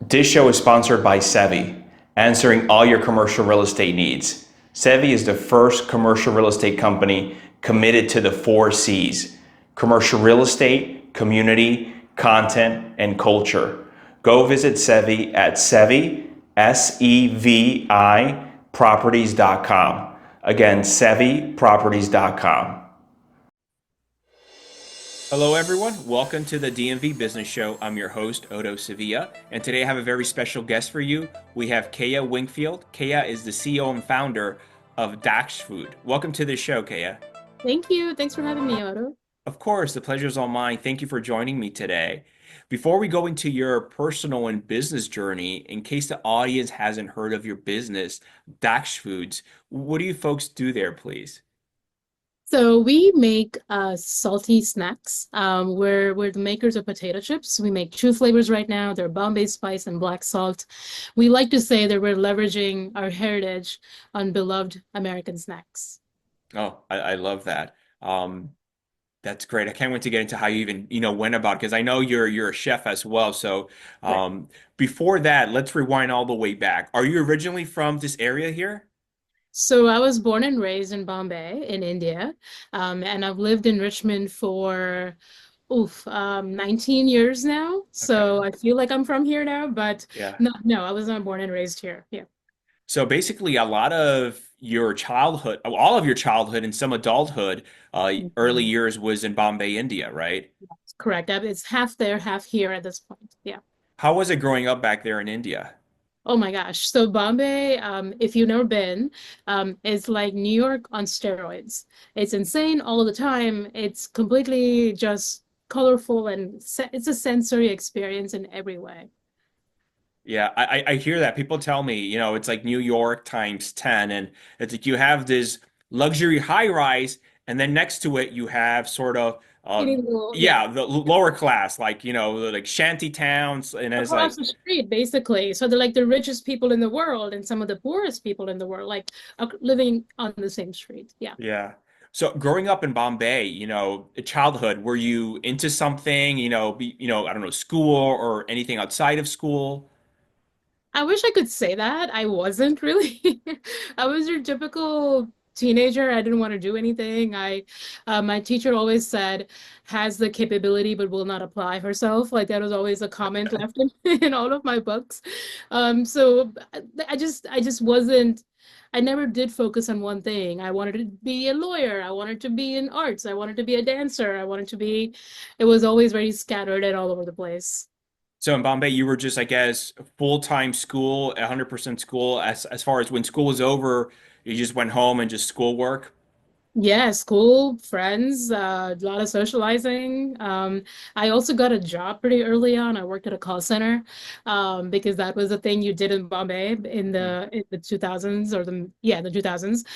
This show is sponsored by Sevi, answering all your commercial real estate needs. Sevi is the first commercial real estate company committed to the 4 C's: commercial real estate, community, content, and culture. Go visit Sevi at Sevi, SEVI, properties.com. Again, SeviProperties.com. Hello, everyone. Welcome to the DMV Business Show. I'm your host, Otto Sevilla, and today I have a very special guest for you. We have Keya Wingfield. Keya is the CEO and founder of Daksh Food. Welcome to the show, Keya. Thank you. Thanks for having me, Otto. Of course, the pleasure is all mine. Thank you for joining me today. Before we go into your personal and business journey, in case the audience hasn't heard of your business, Daksh Foods, what do you folks do there, please? So we make salty snacks. We're the makers of potato chips. We make two flavors right now. They're Bombay spice and black salt. We like to say that we're leveraging our heritage on beloved American snacks. Oh, I love that. That's great. I can't wait to get into how you even, went about because I know you're a chef as well. So, Right. before that, let's rewind all the way back. Are you originally from this area here? So I was born and raised in Bombay, in India, and I've lived in Richmond for 19 years now. Okay. So I feel like I'm from here now, but Yeah. no, I was not born and raised here. Yeah. So basically, a lot of your childhood, all of your childhood and some adulthood, early Mhm. years was in Bombay, India, right? Correct. It's half there, half here at this point. Yeah. How was it growing up back there in India? Oh my gosh. So Bombay, if you've never been, it's like New York on steroids. It's insane all the time. It's completely just colorful and it's a sensory experience in every way. Yeah, I hear that. People tell me, it's like New York times 10, and it's like you have this luxury high rise, and then next to it you have sort of Skinny little, yeah. yeah, the lower class, like, like shanty towns, and it's Across like the street, basically. So they're like the richest people in the world and some of the poorest people in the world, like living on the same street. Yeah. yeah. So growing up in Bombay, childhood, were you into something, I don't know, school or anything outside of school? I wish I could say that. I wasn't really. I was your typical teenager. I didn't want to do anything. My teacher always said, has the capability but will not apply herself. Like that was always a comment left in all of my books. So I just wasn't. I never did focus on one thing. I wanted to be a lawyer. I wanted to be in arts. I wanted to be a dancer. I wanted to be. It was always very scattered and all over the place. So in Bombay, you were just, I guess, full-time school, 100% school. As far as when school was over, you just went home and just schoolwork. Yeah, school, friends, a lot of socializing. I also got a job pretty early on. I worked at a call center, because that was a thing you did in Bombay in Mm. the 2000s or the 2000s.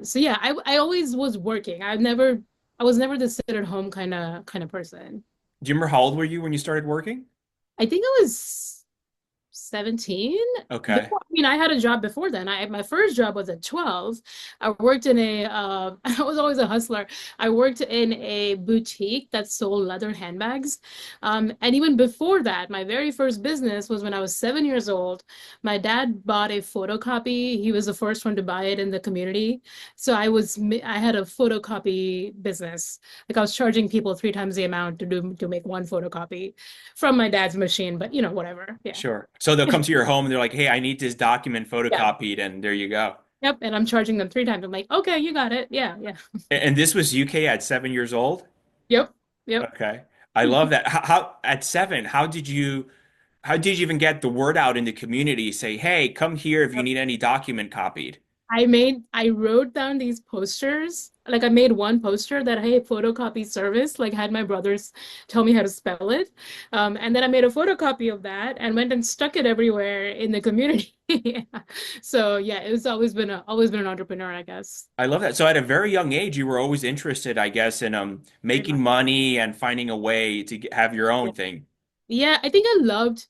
So yeah, I always was working. I was never the sit at home kind of person. Do you remember how old were you when you started working? I think I was 17. Okay. Before, I mean, I had a job before then. My first job was at 12. I worked in I was always a hustler. I worked in a boutique that sold leather handbags. And even before that, my very first business was when I was 7 years old. My dad bought a photocopy. He was the first one to buy it in the community. So I had a photocopy business. Like I was charging people three times the amount to make one photocopy from my dad's machine, but whatever. Yeah. Sure. So they'll come to your home and they're like, "Hey, I need this document Yeah. photocopied," and there you go. Yep. And I'm charging them three times. I'm like, okay, you got it. Yeah. Yeah. And this was UK at 7 years old? Yep. Yep. Okay. I love that. How at 7, how did you even get the word out in the community? Say, "Hey, come here if you need any document copied." I wrote down these posters. Like I made one poster that, hey, photocopy service, like had my brothers tell me how to spell it. And then I made a photocopy of that and went and stuck it everywhere in the community. Yeah. So yeah, it was always been an entrepreneur, I guess. I love that. So at a very young age, you were always interested, I guess, in Very making much. money and finding a way to have your Yeah. own thing. Yeah, I think I loved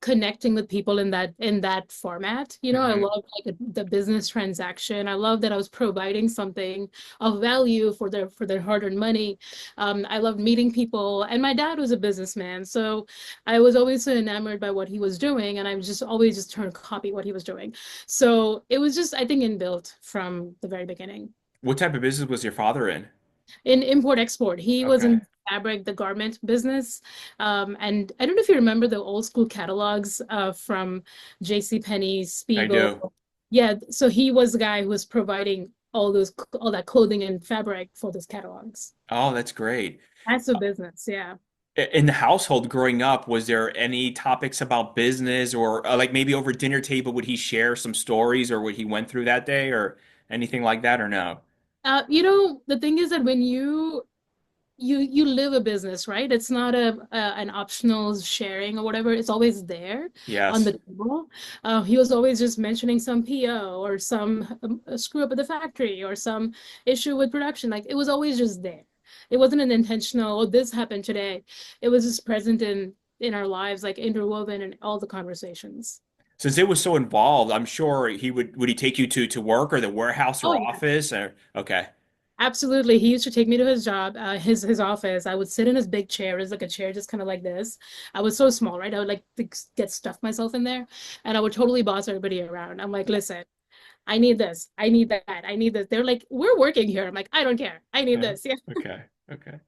connecting with people in that format. I Hmm. love like the business transaction. I love that I was providing something of value for their hard-earned money. I loved meeting people, and my dad was a businessman, so I was always so enamored by what he was doing, and I was just always just trying to copy what he was doing. So it was just, I think, inbuilt from the very beginning. What type of business was your father in? In import export. He was Okay. in fabric, the garment business. And I don't know if you remember the old school catalogs from J.C. Penney, I do. Spiegel. Yeah, so he was the guy who was providing all that clothing and fabric for those catalogs. Oh, that's great. Massive business, yeah. In the household growing up, was there any topics about business or like maybe over dinner table, would he share some stories or what he went through that day or anything like that or no? The thing is that when you live a business, right? It's not an optional sharing or whatever. It's always there on the Yes. table. He was always just mentioning some PO or some screw up at the factory or some issue with production. Like it was always just there. It wasn't an intentional, oh, this happened today. It was just present in our lives, like interwoven in all the conversations. Since it was so involved, I'm sure would he take you to work or the warehouse Oh or yeah. office or okay. Absolutely. He used to take me to his job, his office. I would sit in his big chair. It was like a chair just kind of like this. I was so small, right? I would like to get stuff myself in there, and I would totally boss everybody around. I'm like, listen, I need this. I need that. I need this. They're like, we're working here. I'm like, I don't care. I need Yeah. this. Yeah. Okay. Okay.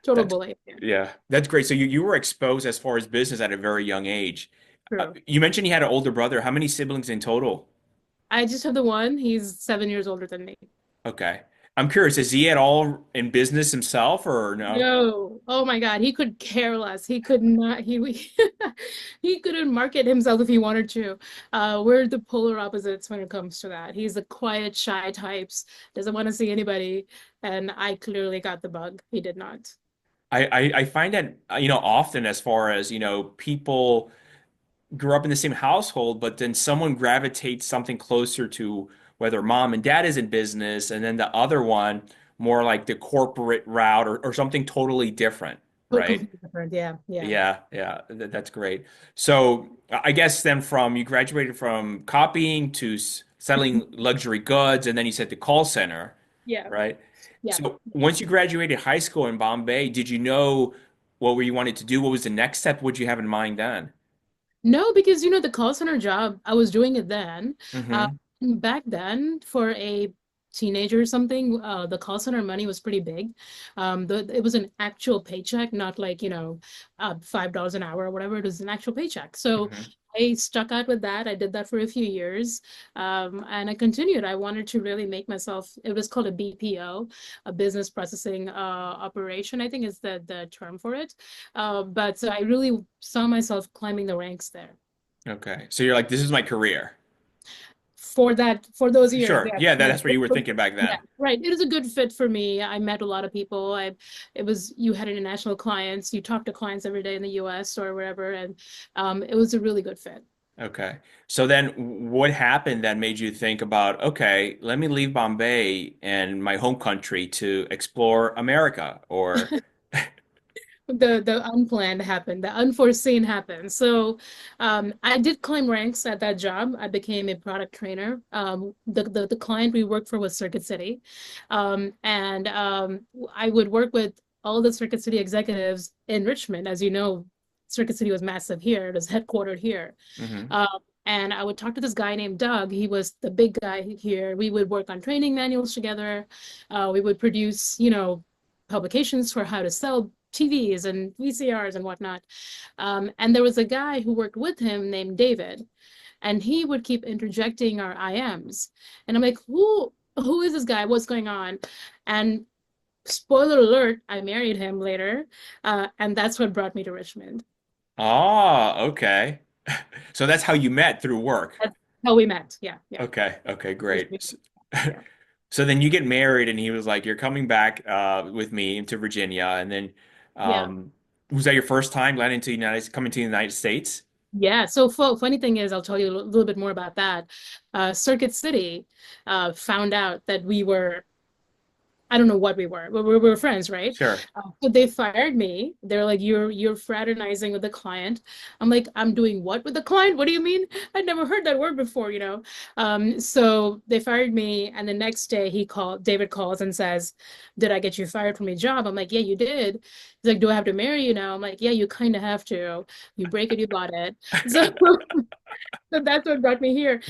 Total That's bully. Yeah. yeah, that's great. So you were exposed as far as business at a very young age. True. You mentioned you had an older brother. How many siblings in total? I just have the one. He's 7 years older than me. Okay. I'm curious, is he at all in business himself or no? No. Oh my God. He could care less. He could not. He couldn't market himself if he wanted to. We're the polar opposites when it comes to that. He's the quiet, shy types, doesn't want to see anybody. And I clearly got the bug. He did not. I find that often as far as people grew up in the same household, but then someone gravitates something closer to whether mom and dad is in business, and then the other one more like the corporate route or something totally different, right? Completely different. Yeah. Yeah. Yeah, yeah, that's great. So I guess then from you graduated from copying to selling luxury goods, and then you said the call center, Yeah. right? Yeah. So once you graduated high school in Bombay, did you know what were you wanted to do? What was the next step? What did you have in mind then? No, because the call center job, I was doing it then. Uh, Mm-hmm. Back then, for a teenager or something, the call center money was pretty big. It was an actual paycheck, not like, $5 an hour or whatever. It was an actual paycheck. So Mm-hmm. I stuck out with that. I did that for a few years, and I continued. I wanted to really make myself, it was called a BPO, a business processing operation, I think is the term for it. But I really saw myself climbing the ranks there Okay. So you're like, this is my career. for those years. Sure. Yeah, Yeah, that's what you were thinking back yeah, then. right. It was a good fit for me. I met a lot of people. You had international clients. You talked to clients every day in the US or wherever, and it was a really good fit. Okay. So then what happened that made you think about, okay, let me leave Bombay and my home country to explore America or The unplanned happened, the unforeseen happened. So I did climb ranks at that job. I became a product trainer. The client we worked for was Circuit City. And I would work with all the Circuit City executives in Richmond. As you know, Circuit City was massive here. It was headquartered here. hmm Um, and I would talk to this guy named Doug. He was the big guy here. We would work on training manuals together. We would produce, publications for how to sell TVs and VCRs and whatnot. And there was a guy who worked with him named David, and he would keep interjecting our IMs. And I'm like, who is this guy? What's going on? And spoiler alert, I married him later, and that's what brought me to Richmond. Ah, okay. So that's how you met through work. That's how we met. Yeah, yeah. Okay, okay, Just great. me. Yeah, So then you get married and he was like, you're coming back with me into Virginia. And then yeah. um, was that your first time landing to coming to the United States? Yeah, so funny thing is, I'll tell you a little bit more about that. Circuit City found out that we were I don't know what we were, but we were friends, right? Sure. So they fired me. They're like, you're fraternizing with the client. I'm like, I'm doing what with the client? What do you mean? I'd never heard that word before, you know? So they fired me, and the next day David calls and says, "Did I get you fired from your job?" I'm like, "Yeah, you did." He's like, "Do I have to marry you now?" I'm like, "Yeah, you kind of have to. You break it, you got it." So so that's what brought me here.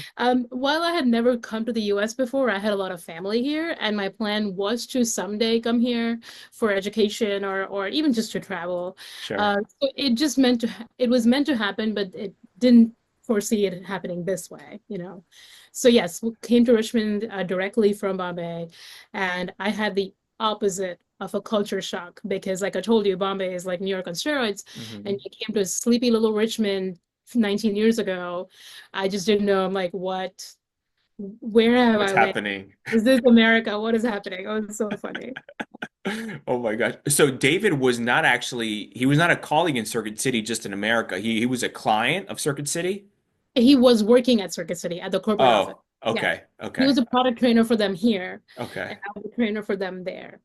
While I had never come to the US before, I had a lot of family here, and my plan was to someday come here for education or even just to travel. Sure. So it was meant to happen, but it didn't foresee it happening this way, you know. So yes, we came to Richmond directly from Bombay, and I had the opposite of a culture shock because, like I told you, Bombay is like New York on steroids, and Hmm. you came to sleepy little Richmond 19 years ago. I just didn't know. I'm like, what? Where have What's I landed? happening? Is this America? What is happening? Oh, it's so funny. Oh my gosh. So David was not actually, he was not a colleague in Circuit City just in America. He was a client of Circuit City? He was working at Circuit City at the corporate office. Oh, Yeah. okay. He Okay. was a product trainer for them here, and Okay. I was a trainer for them there.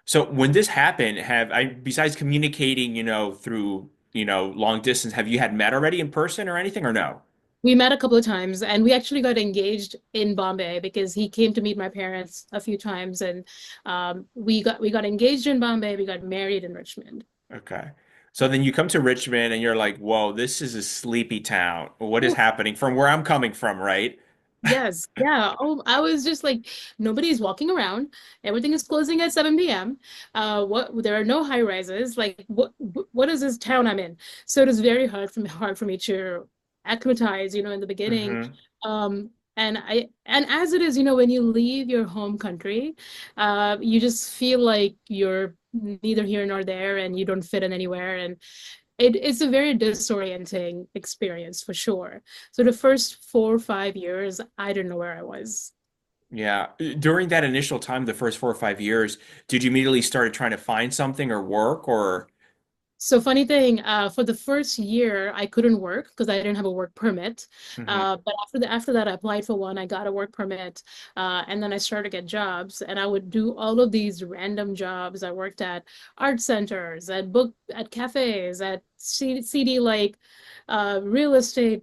So when this happened, besides communicating, through, long distance, have you had met already in person or anything or no? We met a couple of times, and we actually got engaged in Bombay because he came to meet my parents a few times, and we got engaged in Bombay. We got married in Richmond. Okay. So then you come to Richmond and you're like, whoa, this is a sleepy town. What is happening from where I'm coming from, right? Yes, yeah. Oh, I was just like, nobody's walking around. Everything is closing at 7 p.m. What? There are no high rises. Like, what is this town I'm in? So it is very hard for me to acclimatize, in the beginning. Hmm. And as it is, when you leave your home country, you just feel like you're neither here nor there, and you don't fit in anywhere. And it's a very disorienting experience for sure. So the first 4 or 5 years, I didn't know where I was. Yeah. During that initial time, the first 4 or 5 years, did you immediately start trying to find something or work or? So funny thing, for the first year, I couldn't work because I didn't have a work permit. Hmm. But after that, I applied for one. I got a work permit, and then I started to get jobs. And I would do all of these random jobs. I worked at art centers, at cafes, at CD like real estate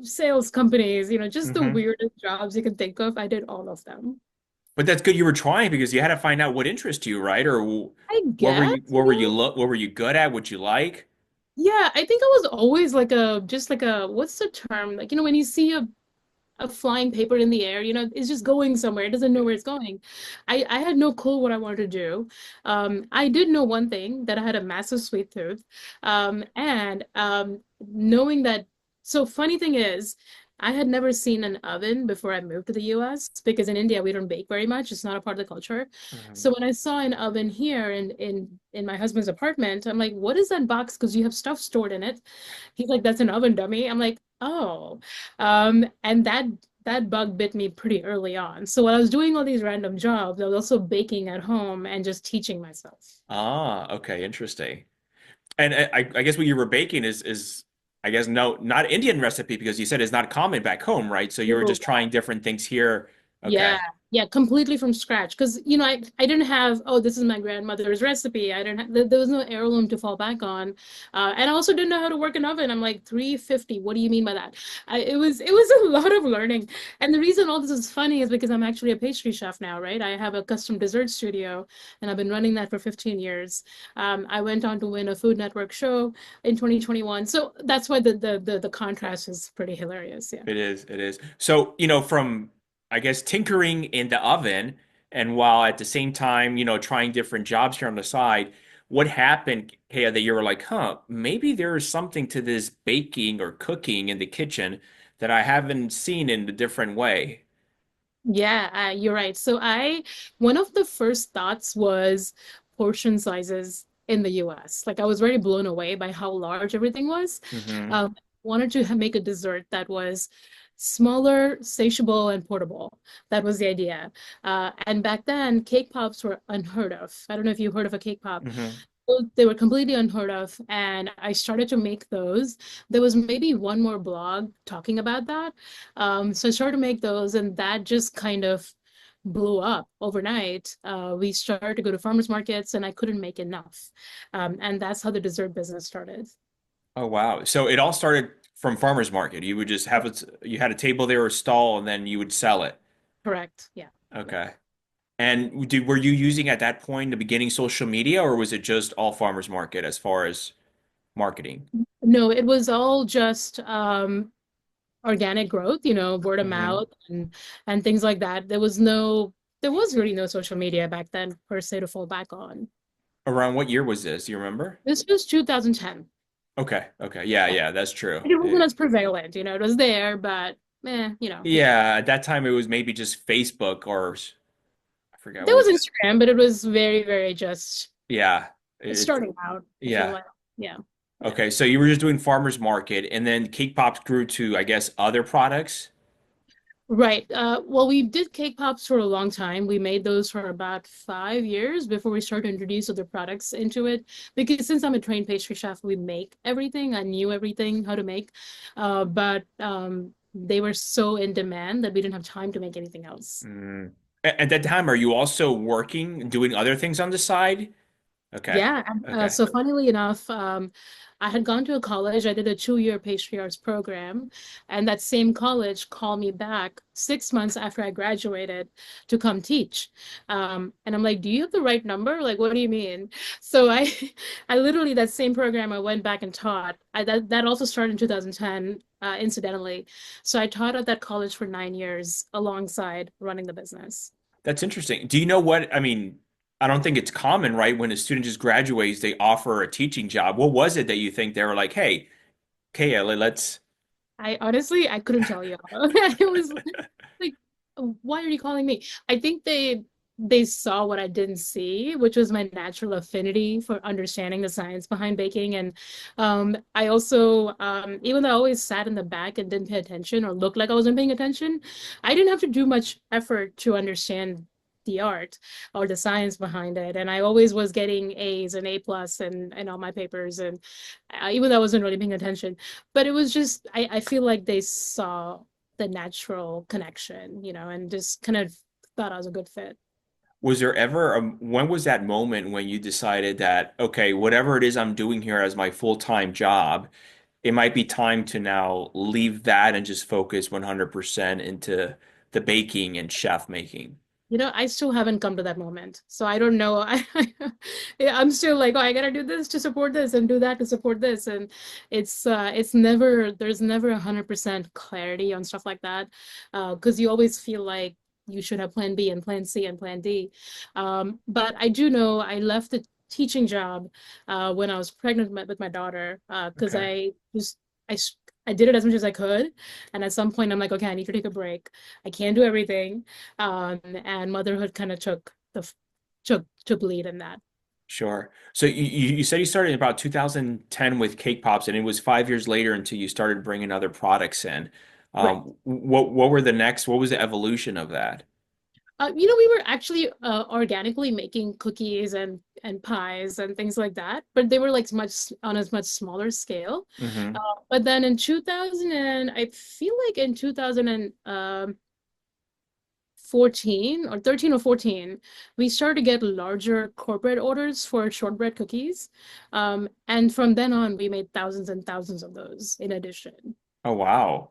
sales companies. Just the Hmm. weirdest jobs you can think of. I did all of them. But that's good you were trying because you had to find out what interests you, right? Or I what were guess, you what were you what were you good at? What you like? Yeah, I think I was always like just like what's the term? Like, when you see a flying paper in the air, it's just going somewhere. It doesn't know where it's going. I had no clue what I wanted to do. I did know one thing, that I had a massive sweet tooth. And knowing that, so funny thing is, I had never seen an oven before I moved to the US because in India we don't bake very much. It's not a part of the culture. Mhm. So when I saw an oven here in my husband's apartment, I'm like, what is that box? Because you have stuff stored in it. He's like, that's an oven dummy. I'm like, oh. And that bug bit me pretty early on. So while I was doing all these random jobs, I was also baking at home and just teaching myself. Ah, okay, interesting. And I guess what you were baking is I guess no, not Indian recipe because you said it's not common back home, right? So you were Oh, just trying different things here. yeah, Okay. yeah, completely from scratch. Because, I didn't have, oh, this is my grandmother's recipe. I didn't have, there was no heirloom to fall back on. And I also didn't know how to work an oven. I'm like, 350, what do you mean by that? It was a lot of learning. And the reason all this is funny is because I'm actually a pastry chef now, right? I have a custom dessert studio, and I've been running that for 15 years. I went on to win a Food Network show in 2021. So that's why the contrast is pretty hilarious. Yeah. It is, it is. So, from I guess tinkering in the oven and while at the same time, trying different jobs here on the side, what happened, Kaya, that you were like, huh, maybe there is something to this baking or cooking in the kitchen that I haven't seen in a different way. Yeah, you're right. So one of the first thoughts was portion sizes in the US. Like I was very blown away by how large everything was. Hmm. Wanted to make a dessert that was smaller, satiable, and portable. That was the idea. And back then, cake pops were unheard of. I don't know if you heard of a cake pop. Hmm. They were completely unheard of, and I started to make those. There was maybe one more blog talking about that. So I started to make those, and that just kind of blew up overnight. We started to go to farmers markets, and I couldn't make enough. And that's how the dessert business started. Oh wow. So it all started from farmers market. You would just have you had a table there or stall and then you would sell it. Correct. Yeah. Yeah. Okay. And were you using at that point the beginning social media or was it just all farmers market as far as marketing? No, it was all just organic growth, word of Hmm. mouth and things like that. There was really no social media back then per se to fall back on. Around what year was this? Do you remember? This was 2010. Okay. Okay. Yeah, Yeah. yeah, that's true. It wasn't as prevalent, it was there, but yeah. Yeah, at that time it was maybe just Facebook or I forgot There what was was it. Instagram, but it was very, very just Yeah. starting out, if you Yeah. will. Yeah. Yeah. Okay, so you were just doing farmers market and then Cake Pops grew to, I guess, other products. Right. Well, we did cake pops for a long time. We made those for about 5 years before we started to introduce other products into it. Because since I'm a trained pastry chef, we make everything. I knew everything how to make, but they were so in demand that we didn't have time to make anything else. Mm. At that time, are you also working, doing other things on the side? Okay. Yeah, and, Okay. so funnily enough, I had gone to a college. I did a 2-year pastry arts program, and that same college called me back 6 months after I graduated to come teach. And I'm like, "Do you have the right number? Like, what do you mean?" So I literally that same program I went back and taught. That also started in 2010, incidentally. So I taught at that college for 9 years alongside running the business. That's interesting. Do you know what, I mean, I don't think it's common, right? When a student just graduates, they offer a teaching job. What was it that you think they were like, hey, Kaya, let's. I honestly, I couldn't tell you. It was like, why are you calling me? I think they saw what I didn't see, which was my natural affinity for understanding the science behind baking. And I also, even though I always sat in the back and didn't pay attention or looked like I wasn't paying attention, I didn't have to do much effort to understand the art or the science behind it. And I always was getting A's and A plus and all my papers. And even though I wasn't really paying attention, but it was just, I feel like they saw the natural connection, and just kind of thought I was a good fit. Was there ever when was that moment when you decided that, okay, whatever it is I'm doing here as my full-time job, it might be time to now leave that and just focus 100% into the baking and chef making? I still haven't come to that moment. So I don't know. Yeah, I'm still like, oh, I gotta do this to support this and do that to support this. And there's never 100% clarity on stuff like that. Because you always feel like you should have plan B and plan C and plan D. But I do know I left the teaching job when I was pregnant with my daughter because Okay. I, s- I did it as much as I could. And at some point I'm like, okay, I need to take a break. I can't do everything. And motherhood kind of took lead in that. Sure. So you said you started in about 2010 with Cake Pops, and it was 5 years later until you started bringing other products in. Right. What were the next? What was the evolution of that? We were actually organically making cookies and pies and things like that, but they were like much on a much smaller scale. Hmm. But then in 2000 and I feel like in 2014 or 13 or 14, we started to get larger corporate orders for shortbread cookies. And from then on, we made thousands and thousands of those in addition. Oh, wow.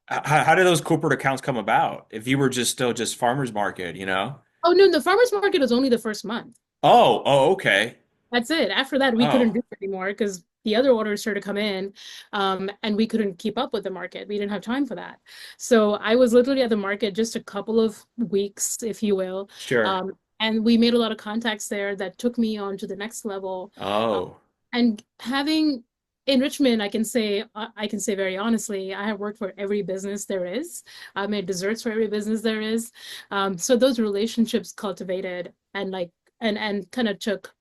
How did those corporate accounts come about? If you were just still just farmers market, you know? Oh no, the farmers market was only the first month. Oh, okay. That's it. After that, we couldn't do Oh, it anymore because the other orders started to come in, and we couldn't keep up with the market. We didn't have time for that. So I was literally at the market just a couple of weeks, if you will. sure. And we made a lot of contacts there that took me on to the next level. Uh, Oh, and having enrichment, I can say very honestly, I have worked for every business there is. I made desserts for every business there is. So those relationships cultivated and kind of took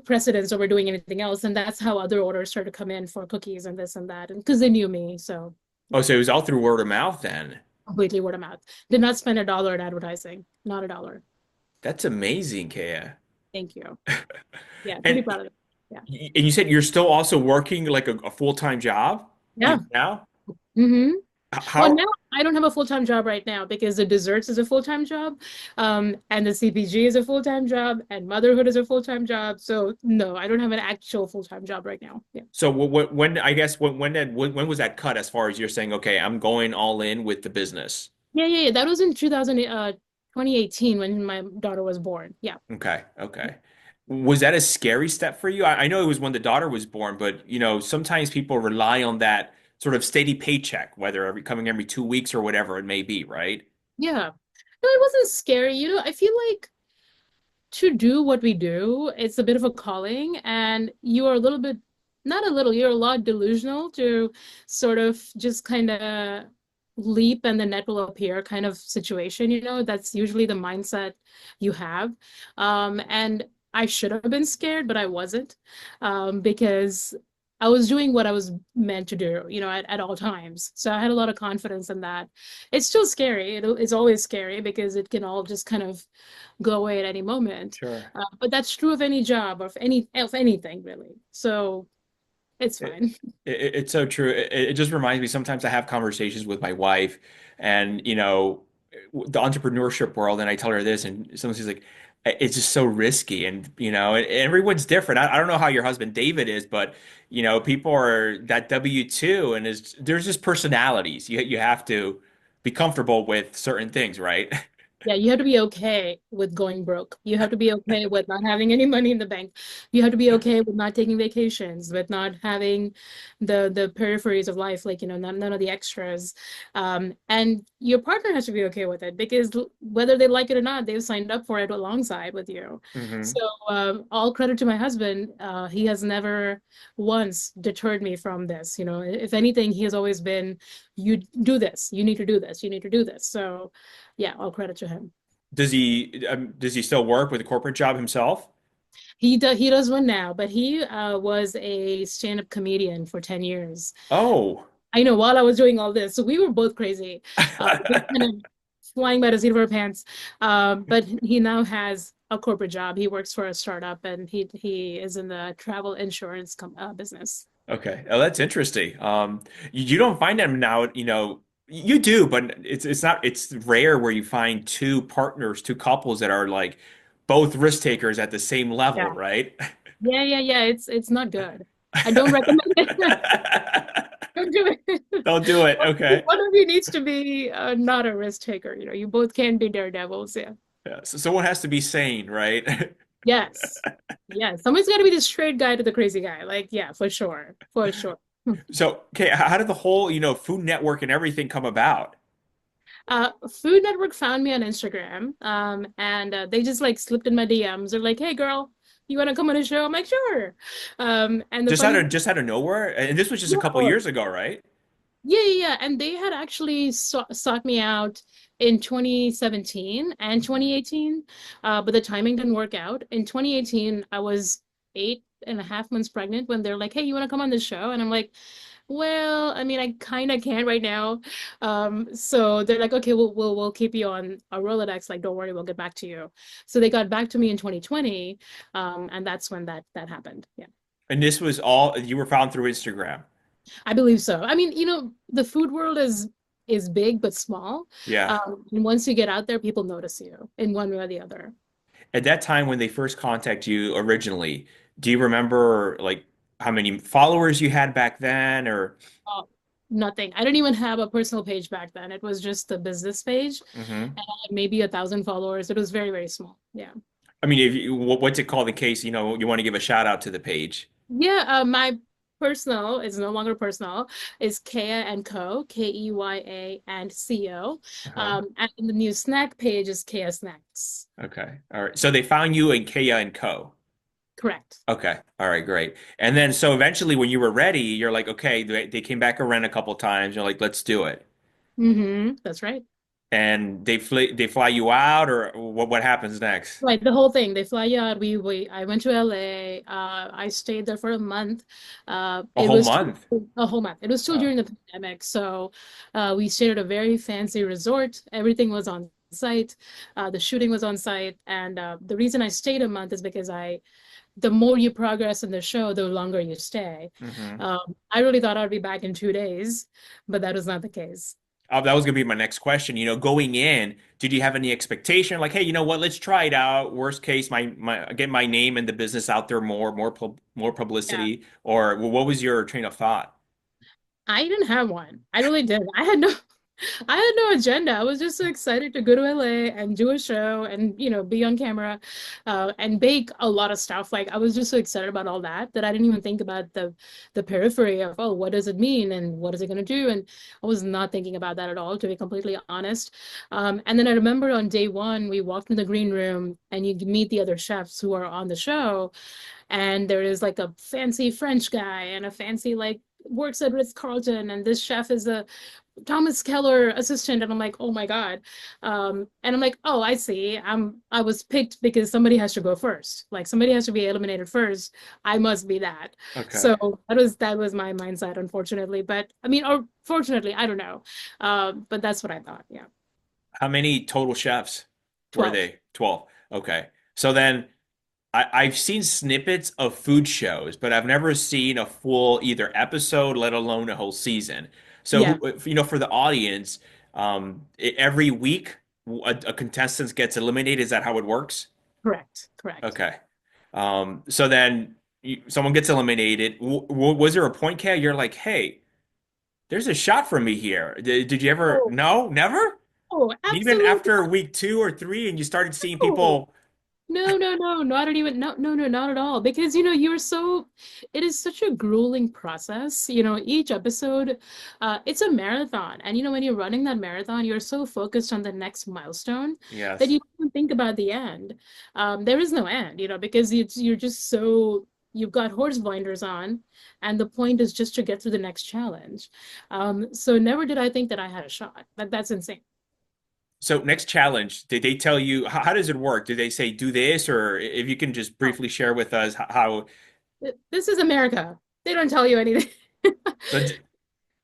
precedence over doing anything else. And that's how other orders started to come in for cookies and this and that. And because they knew me. So oh, yeah, so it was all through word of mouth then. completely word of mouth. Did not spend a dollar in advertising. Not a dollar. That's amazing, Kaya. Thank you. Yeah, pretty And proud of it. Yeah. and you said you're still also working like a full-time job Yeah. now? Hmm. Well, now How? I don't have a full-time job right now because the desserts is a full-time job, and the CPG is a full-time job, and motherhood is a full-time job. So no, I don't have an actual full-time job right now. Yeah. So when I guess when was that cut as far as you're saying, okay, I'm going all in with the business? Yeah. That was in 2018 when my daughter was born. Yeah. Okay, okay. Was that a scary step for you? I know it was when the daughter was born, but sometimes people rely on that sort of steady paycheck, whether coming every 2 weeks or whatever it may be, right? Yeah. No, it wasn't scary. I feel like to do what we do, it's a bit of a calling, and you are a little bit, not a little, you're a lot delusional to sort of just kind of leap and the net will appear kind of situation, that's usually the mindset you have. And I should have been scared, but I wasn't, because I was doing what I was meant to do, at all times. So I had a lot of confidence in that. It's still scary. It's always scary because it can all just kind of go away at any moment. Sure. But that's true of any job or of anything really. So it's It, fine. it's so true. It just reminds me, sometimes I have conversations with my wife and, the entrepreneurship world, and I tell her this, and sometimes she's like, it's just so risky. And, everyone's different. I don't know how your husband David is, but, people are that W-2 and there's just personalities. You have to be comfortable with certain things, right? Yeah, you have to be okay with going broke. You have to be okay with not having any money in the bank. You have to be okay with not taking vacations, with not having the peripheries of life, like, none of the extras. And your partner has to be okay with it because whether they like it or not, they've signed up for it alongside with you. hmm So all credit to my husband. He has never once deterred me from this. If anything, he has always been, you do this, you need to do this, you need to do this. So yeah, all credit to him. Does he still work with a corporate job himself? He does one now, but he was a stand-up comedian for 10 years. Oh. I know, while I was doing all this. So we were both crazy. Just kind of flying by the seat of our pants. But he now has a corporate job. He works for a startup and he is in the travel insurance business. Okay. Oh, that's interesting. You don't find them now, you do, but it's rare where you find two partners, two couples that are like both risk takers at the same level, Yeah. right? Yeah. It's not good. I don't recommend it. Don't do it. Don't do it. Okay. One of you needs to be not a risk taker. You both can be daredevils. Yeah. Yeah. So someone has to be sane, right? Yes. Yes. Someone's got to be the straight guy to the crazy guy. Like, yeah, for sure. For sure. So, okay, how did the whole, Food Network and everything come about? Food Network found me on Instagram, and they just like slipped in my DMs. They're like, "Hey, girl, you want to come on a show?" I'm like, "Sure." And the Just out funny, of just out of nowhere, and this was just a couple yeah, years ago, right? yeah. And they had actually sought me out in 2017 and 2018, but the timing didn't work out. In 2018, I was 8.5 months pregnant when they're like, "Hey, you want to come on the show?" And I'm like, well, I mean, I kind of can right now. So they're like, okay, we'll keep you on a Rolodex. Like, don't worry, we'll get back to you. So they got back to me in 2020, and that's when that happened. Yeah, And this was all you were found through Instagram. I believe so. I mean, the food world is big but small. Yeah. And once you get out there, people notice you in one way or the other. At that time when they first contacted you originally, do you remember like how many followers you had back then or Oh, nothing. I didn't even have a personal page back then. It was just the business page, hmm and I had maybe 1,000 followers. It was very, very small. Yeah. I mean, if you, what's it called in case, you want to give a shout out to the page? Yeah, my personal is no longer personal. Is Keya and Co, Keya and Co. Uh-huh. And the new snack page is Keya Snacks. Okay. All right. So they found you in Keya and Co. Correct. Okay. All right, great. And then so eventually when you were ready, you're like, okay, they came back around a couple times. You're like, let's do it. That's right. And they fly you out or what happens next? Right, the whole thing. They fly you out. I went to LA. I stayed there for a month. A It whole was month. a whole month. It was still Oh. during the pandemic, so we stayed at a very fancy resort. Everything was on site. The shooting was on site, and the reason I stayed a month is because the more you progress in the show, the longer you stay. hmm I really thought I'd be back in 2 days, but that was not the case. That was gonna be my next question. Going in, did you have any expectation? Like, hey, you know what? Let's try it out. Worst case, my get my name and the business out there more Yeah. publicity, or what was your train of thought? I didn't have one. I really didn't. I had no agenda. I was just so excited to go to LA and do a show and, be on camera, and bake a lot of stuff. Like I was just so excited about all that that I didn't even think about the periphery of, oh, what does it mean and what is it going to do? And I was not thinking about that at all, to be completely honest. And then I remember on day one, we walked in the green room and you meet the other chefs who are on the show. And there is like a fancy French guy and a fancy like works at Ritz-Carlton, and this chef is a Thomas Keller assistant, and I'm like, oh my God. And I'm like, oh, I see. I was picked because somebody has to go first. Like somebody has to be eliminated first. I must be that. Okay. So that was my mindset, unfortunately. But I mean, or fortunately, I don't know. But that's what I thought. Yeah. How many total chefs were 12. they? 12. Okay. So then I've seen snippets of food shows, but I've never seen a full either episode, let alone a whole season. So, Yeah, for the audience, every week a contestant gets eliminated. Is that how it works? correct. Correct. Okay. So then someone gets eliminated. Was there a point, Kay, you're like, hey, there's a shot for me here. Did you ever? Oh, No, never? oh, Even absolutely. after week 2 or 3, and you started seeing No. people. No, no, no, not even, no, no, no, not at all. Because, it is such a grueling process. Each episode, it's a marathon. And, when you're running that marathon, you're so focused on the next milestone that Yes. you don't even think about the end. There is no end, because you're just you've got horse blinders on, and the point is just to get through the next challenge. So never did I think that I had a shot. That's insane. So next challenge, did they tell you how does it work? Do they say do this, or if you can just Oh, briefly share with us how? this is America. They don't tell you anything. So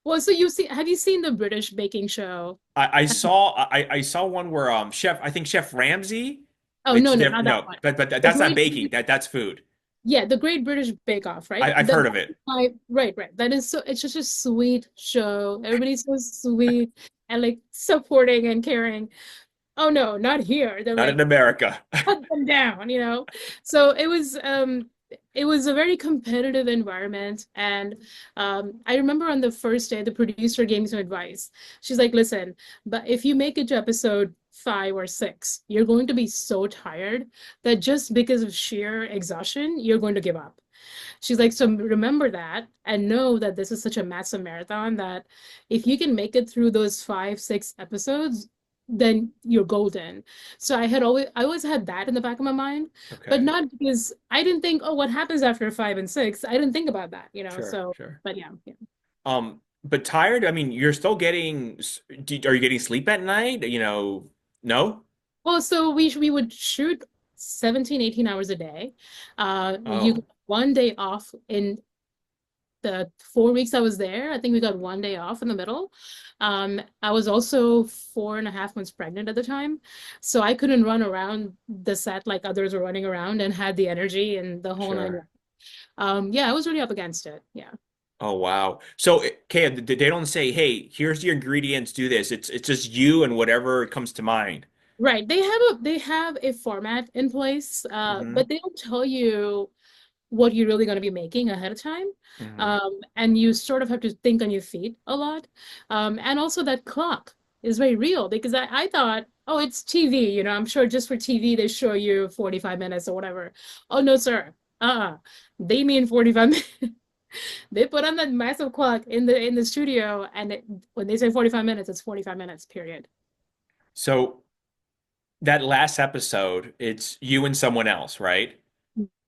Well, so have you seen the British baking show? I saw one where I think Chef Ramsay. Oh, It's no, no, different. not that No, one. but The that's not Great, baking. That's food. yeah, the Great British Bake Off, right? I've heard of it. Right, right. That is it's just a sweet show. Everybody's so sweet and like supporting and caring. Oh no, not here. They're Not in like, America. cut them down. So it was a very competitive environment. And I remember on the first day, the producer gave me some advice. She's like, listen, but if you make it to episode 5 or 6, you're going to be so tired that just because of sheer exhaustion, you're going to give up. She's like, so remember that and know that this is such a massive marathon that if you can make it through those 5, 6 episodes, then you're golden. So I always had that in the back of my mind, but Okay. not because I didn't think, oh, what happens after 5 and 6? I didn't think about that. Sure, So, sure. but yeah, yeah. But tired, I mean, you're still getting, are you getting sleep at night? No? Well, so we would shoot 17, 18 hours a day. You got Oh, one day off in the 4 weeks I was there. I think we got one day off in the middle. I was also 4.5 months pregnant at the time, so I couldn't run around the set like others were running around and had the energy and the whole nine sure. yards. Yeah, I was really up against it. Yeah. Oh, wow. So, Kaya, they don't say, hey, here's your ingredients, do this. It's just you and whatever comes to mind. Right. They have a format in place, Hmm. but they don't tell you what you're really going to be making ahead of time. Hmm. And you sort of have to think on your feet a lot. And also that clock is very real because I thought, oh, it's TV, I'm sure just for TV they show you 45 minutes or whatever. Oh, no, sir. They mean 45 minutes. They put on that massive clock in the studio, and when they say 45 minutes, it's 45 minutes, period. So, that last episode, it's you and someone else, right?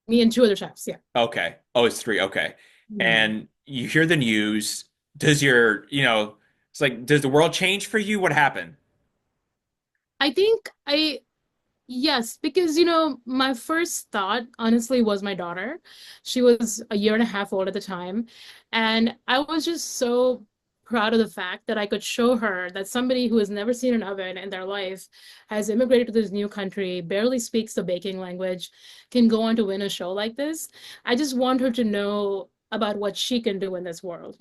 Me and two other chefs, yeah. Okay. Oh, it's three. Okay. Mhm. And you hear the news. Does it's like, does the world change for you? What happened? I think yes, because my first thought honestly was my daughter. She was a year and a half old at the time, and I was just so proud of the fact that I could show her that somebody who has never seen an oven in their life, has immigrated to this new country, barely speaks the baking language, can go on to win a show like this. I just want her to know about what she can do in this world.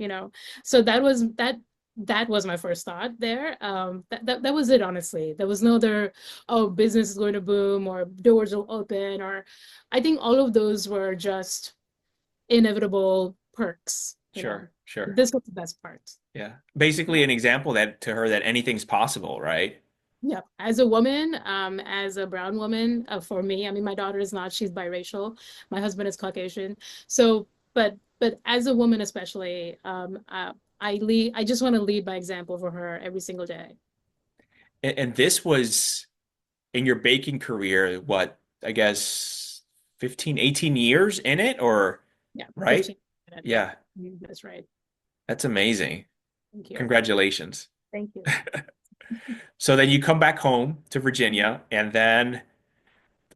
So that that was my first thought there. That was it, honestly. There was no other, oh, business is going to boom or doors will open, or I think all of those were just inevitable perks, you know. Sure, sure. This was the best part. Yeah. Basically an example that to her that anything's possible, right? Yeah, as a woman, as a brown woman, for me, I mean, my daughter is not, she's biracial. My husband is Caucasian. So, but as a woman especially, I just want to lead by example for her every single day. And this was in your baking career, what, I guess 15, 18 years in it or Yeah, right? 15 minutes. Yeah, Yeah, that's right. that's amazing. Thank you. Congratulations. Thank you. So then you come back home to Virginia and then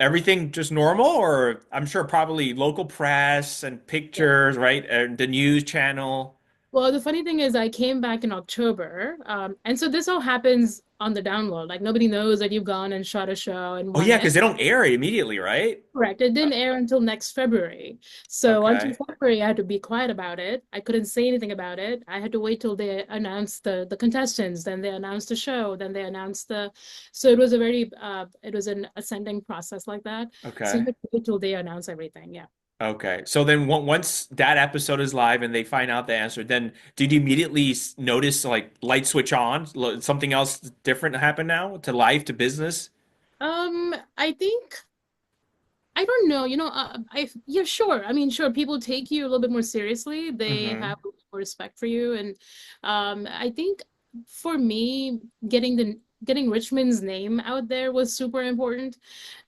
everything just normal, or I'm sure probably local press and Yeah. pictures, right? And the news channel. Well, the funny thing is I came back in October, and so this all happens on the download. Like nobody knows that you've gone and shot a show and Oh won yeah, it. because they don't air it immediately, right? Correct. It didn't air until next February. So until Okay. February, I had to be quiet about it. I couldn't say anything about it. I had to wait till they announced the contestants, then they announced the show, then they announced the. So it was a very it was an ascending process like that. So you Okay. had to wait till they announce everything. Yeah. Okay. So then once that episode is live and they find out the answer, then did you immediately notice like light switch on? Something else different happen now to life, to business? I think I don't know, yeah, sure. I mean, sure, people take you a little bit more seriously. They Mm-hmm. have more respect for you. And I think for me, getting Richmond's name out there was super important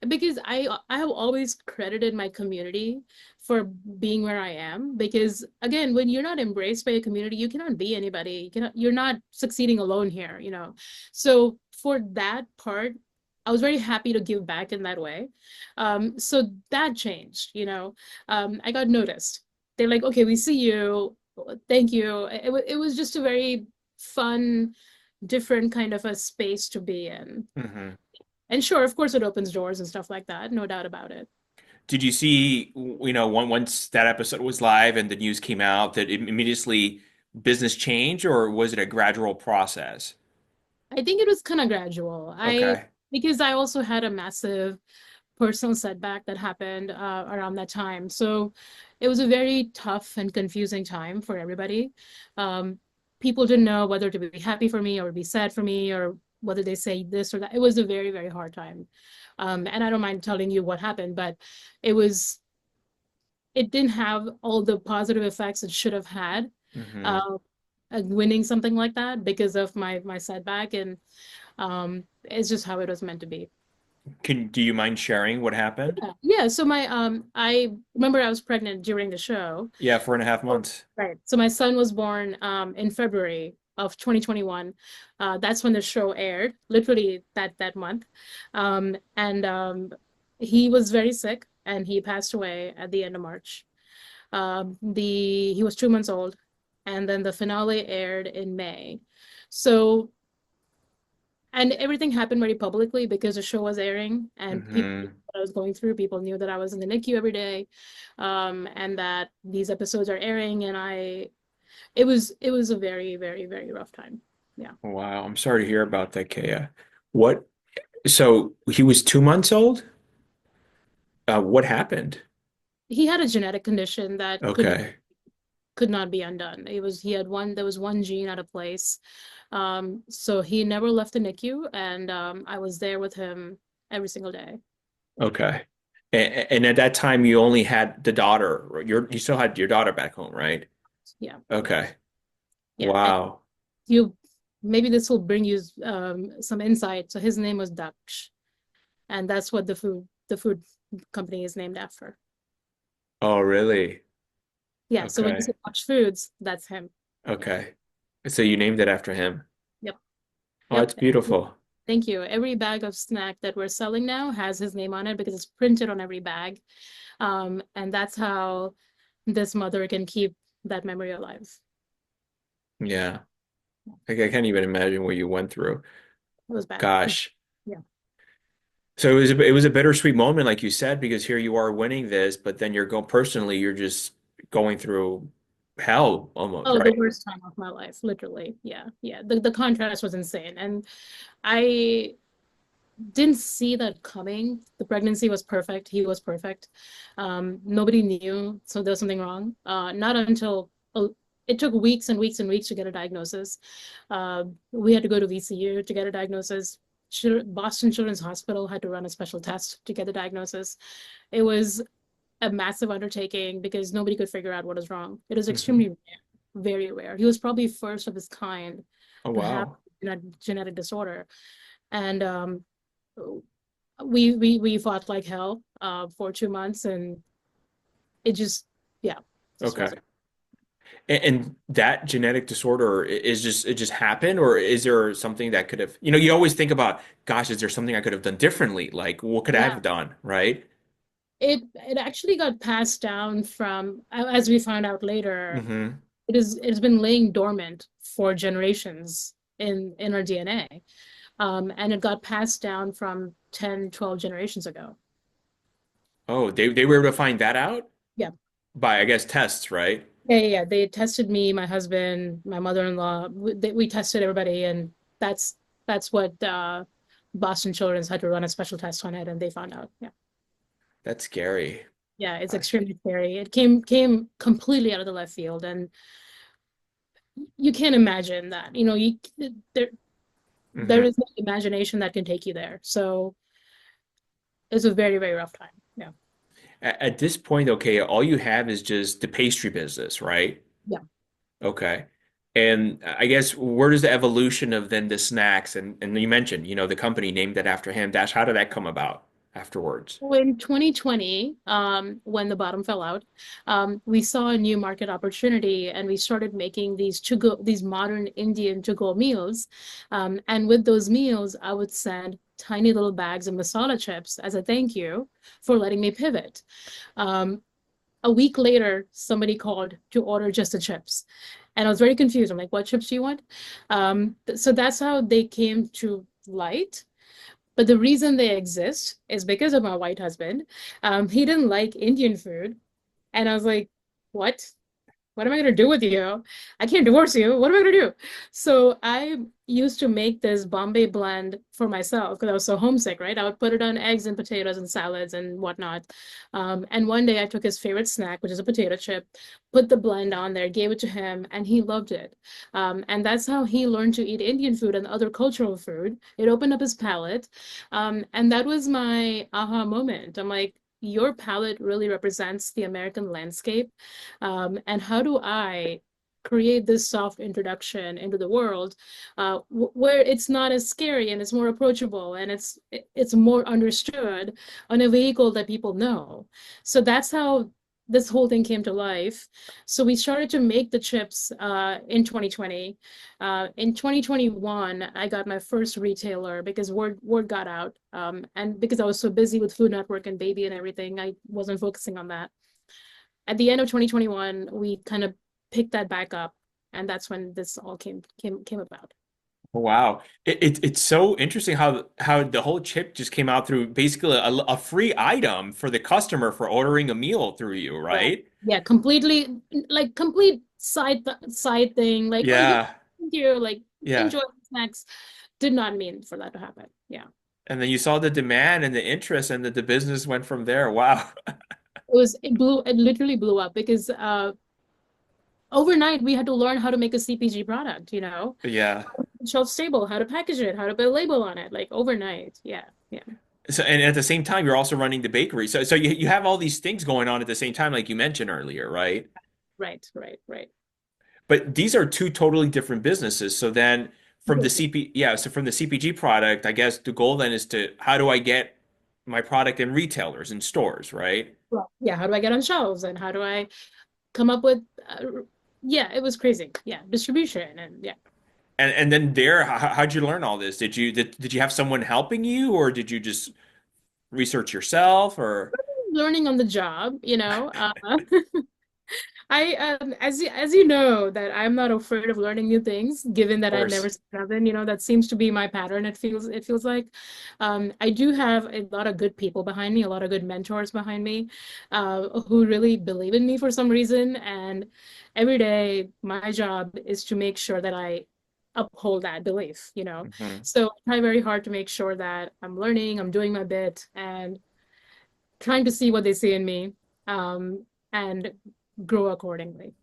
because I have always credited my community for being where I am. Because again, when you're not embraced by a community, you cannot be anybody. You're not succeeding alone here, you know. So for that part, I was very happy to give back in that way. So that changed, you know. I got noticed. They're like, okay, we see you. Thank you. It was just a very fun, different kind of a space to be in. Mm-hmm. And sure, of course, it opens doors and stuff like that. No doubt about it. Did you see, once that episode was live and the news came out, that it immediately business changed, or was it a gradual process? I think it was kind of gradual. Okay. Because I also had a massive personal setback that happened around that time. So it was a very tough and confusing time for everybody. Um, People didn't know whether to be happy for me or be sad for me or whether they say this or that. It was a very, very hard time. And I don't mind telling you what happened, but it was, it didn't have all the positive effects it should have had. Mm-hmm. Uh, Winning something like that because of my setback, and it's just how it was meant to be. Do you mind sharing what happened? Yeah, so my I remember I was pregnant during the show. Yeah, 4.5 months. Right. So my son was born in February of 2021. That's when the show aired, literally that month. And he was very sick and he passed away at the end of March. He was 2 months old, and then the finale aired in May. So and everything happened very publicly because the show was airing and people knew Mm-hmm. what I was going through. People knew that I was in the NICU every day, and that these episodes are airing. And it was a very, very, very rough time. Yeah. Wow, I'm sorry to hear about that, Kaya. What, so he was 2 months old? What happened? He had a genetic condition that Okay. could not be undone. There was one gene out of place. So he never left the NICU, and I was there with him every single day. Okay. And at that time you only had the daughter. You still had your daughter back home, right? Yeah. Okay. Yeah. And Wow. you maybe this will bring you some insight. So his name was Daksh, and that's what the food company is named after. Oh, really? Yeah. So when you say Okay. Daksh Foods, that's him. Yeah. Okay. So you named it after him. Yep. Oh, Yep. that's beautiful. Thank you. Every bag of snack that we're selling now has his name on it because it's printed on every bag. And that's how this mother can keep that memory alive. Yeah. I can't even imagine what you went through. It was bad. Gosh. Yeah. So it was a bittersweet moment, like you said, because here you are winning this, but then you're going personally, you're just going through hell almost, Oh, the right? worst time of my life, literally. Yeah, yeah. The contrast was insane. And I didn't see that coming. The pregnancy was perfect. He was perfect. Nobody knew, so there was something wrong. Not until it took weeks and weeks and weeks to get a diagnosis. We had to go to VCU to get a diagnosis. Boston Children's Hospital had to run a special test to get the diagnosis. It was a massive undertaking because nobody could figure out what was wrong. It was Hmm. extremely rare, very rare. He was probably first of his kind Oh, to have wow. a genetic disorder. And we fought like hell for 2 months, and it just, yeah, just Okay. wasn't. And that genetic disorder is just it just happened, or is there something that could have, you always think about, gosh, is there something I could have done differently? Like, what could I Yeah, have done, right? it actually got passed down from, as we found out later, Hmm. it's been laying dormant for generations in our DNA. And it got passed down from 10, 12 generations ago. Oh, they were able to find that out Yeah. by, I guess, tests, right? Yeah. They tested me, my husband, my mother-in-law. We tested everybody, and that's what Boston Children's had to run a special test on it, and they found out. Yeah. That's scary. Yeah, it's I- extremely scary. It came completely out of the left field, and you can't imagine that. There there mhm. is no imagination that can take you there. So it's a very, very rough time. Yeah. At this point, okay, all you have is just the pastry business, right? Yeah. Okay. And I guess where does the evolution of then the snacks and you mentioned, the company named it after him. Dash, how did that come about afterwards? Well, in 2020, when the bottom fell out, we saw a new market opportunity, and we started making these modern Indian to-go meals. And with those meals, I would send tiny little bags of masala chips as a thank you for letting me pivot. Um, a week later, somebody called to order just the chips. And I was very confused. I'm like, what chips do you want? So that's how they came to light. But the reason they exist is because of my white husband. He didn't like Indian food. And I was like, what? What am I going to do with you? I can't divorce you. What am I going to do? So I used to make this Bombay blend for myself because I was so homesick, right? I would put it on eggs and potatoes and salads and whatnot. And one day I took his favorite snack, which is a potato chip, put the blend on there, gave it to him, and he loved it. And that's how he learned to eat Indian food and other cultural food. It opened up his palate. And that was my aha moment. I'm like, your palate really represents the American landscape. And how do I create this soft introduction into the world where it's not as scary and it's more approachable and it's more understood on a vehicle that people know. So that's how this whole thing came to life. So we started to make the chips in 2020. In 2021, I got my first retailer because word got out. And because I was so busy with Food Network and baby and everything, I wasn't focusing on that. At the end of 2021, we kind of picked that back up, and that's when this all came about. Wow. It's so interesting how the whole chip just came out through basically a free item for the customer for ordering a meal through you, Right. right? Yeah, completely, like complete side thing. Like, oh, yeah, Yeah. thank you. Like, Yeah. enjoy the snacks. Did not mean for that to happen. Yeah, And then you saw the demand and the interest and the business went from there. Wow. it literally blew up because overnight we had to learn how to make a CPG product. Yeah. Shelf stable, how to package it, how to put a label on it. Like overnight. Yeah, yeah. So, and at the same time, you're also running the bakery. So you have all these things going on at the same time, like you mentioned earlier, right? Right, right, right. But these are two totally different businesses. So then from the CPG product, I guess the goal then is to how do I get my product in retailers and stores, right? Well, yeah, how do I get on shelves and how do I come up with yeah, it was crazy. Yeah, distribution and yeah. And then there, how'd you learn all this? Did you have someone helping you, or did you just research yourself, or? Learning on the job. As you know, that I'm not afraid of learning new things, given Of that I've never course. seen oven. That seems to be my pattern. It feels like, I do have a lot of good people behind me, a lot of good mentors behind me, who really believe in me for some reason. And every day, my job is to make sure that I uphold that belief. Mhm. So I try very hard to make sure that I'm learning, I'm doing my bit, and trying to see what they see in me, and grow accordingly.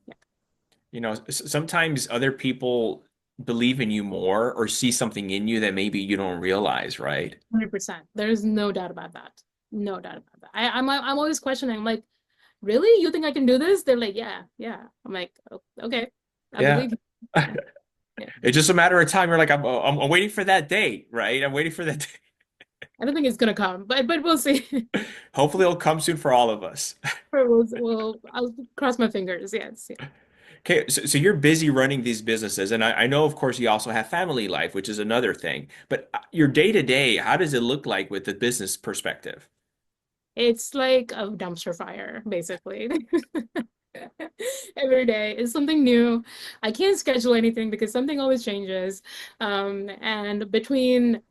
Yeah, Sometimes other people believe in you more or see something in you that maybe you don't realize, right? 100%. There's no doubt about that. No doubt about that. I'm always questioning. I'm like, really? You think I can do this? They're like, yeah, yeah. I'm like, okay, I Yeah. believe you." Yeah, yeah. It's just a matter of time. You're like, I'm waiting for that date, right? I'm waiting for that day. I don't think it's gonna come, but we'll see. Hopefully it'll come soon for all of us. Or I'll cross my fingers. Yes. Yeah. Okay, so you're busy running these businesses, and I know, of course, you also have family life, which is another thing. But your day to day, how does it look like with the business perspective? It's like a dumpster fire, basically. Every day is something new. I can't schedule anything because something always changes. And between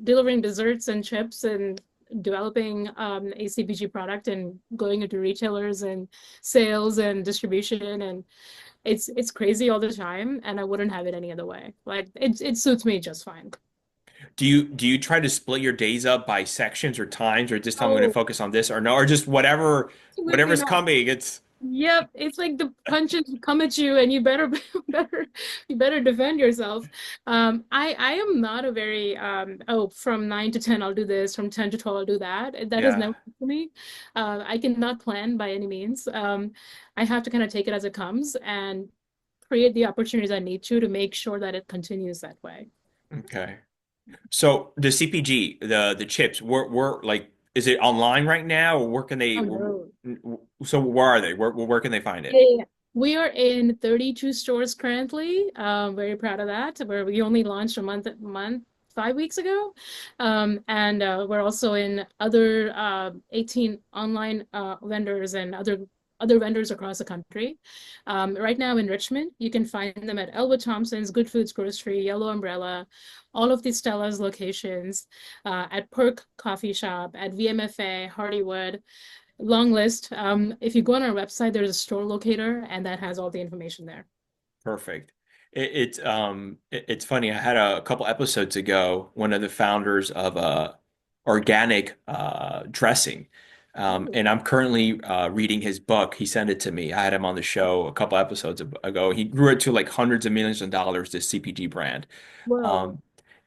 delivering desserts and chips and developing a CPG product and going into retailers and sales and distribution, and it's crazy all the time, and I wouldn't have it any other way. Like it suits me just fine. Do you try to split your days up by sections or times, or just tell me I'm going to Oh, focus on this or no, or just absolutely whatever's not. coming? It's Yep, it's like the punches come at you, and you better better you better defend yourself. I am not a very from 9 to 10 I'll do this, from 10 to 12 I'll do that. That has yeah. never worked for me. I cannot plan by any means. I have to kind of take it as it comes and create the opportunities I need to make sure that it continues that way. Okay. So the CPG, the chips, we're like, is it online right now, or where can Oh they? no. So where are they? Where can they find it? Yeah. We are in 32 stores currently. Very proud of that. Where we only launched a month, 5 weeks ago. And we're also in other 18 online vendors and other vendors across the country. Right now in Richmond, you can find them at Elwood Thompson's, Good Foods Grocery, Yellow Umbrella, all of the Stella's locations, at Perk Coffee Shop, at VMFA, Hardywood. Long list. If you go on our website, there's a store locator, and that has all the information there. Perfect. It's funny. I had a couple episodes ago one of the founders of organic dressing, Ooh, and I'm currently reading his book. He sent it to me. I had him on the show a couple episodes ago. He grew it to like hundreds of millions of dollars. This CPG brand. whoa. Um,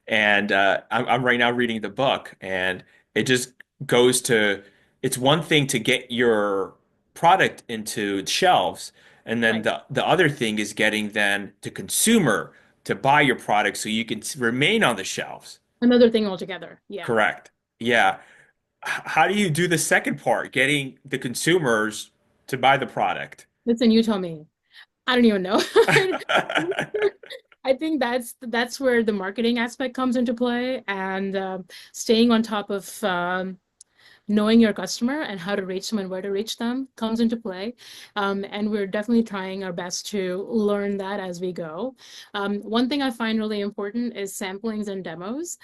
and I'm right now reading the book, and it just goes to it's one thing to get your product into shelves, and then Right. the other thing is getting then the consumer to buy your product so you can remain on the shelves. Another thing altogether. Yeah. Correct. Yeah. How do you do the second part, getting the consumers to buy the product? Listen, you tell me. I don't even know. I think that's where the marketing aspect comes into play, and staying on top of knowing your customer and how to reach them and where to reach them comes into play. And we're definitely trying our best to learn that as we go. One thing I find really important is samplings and demos.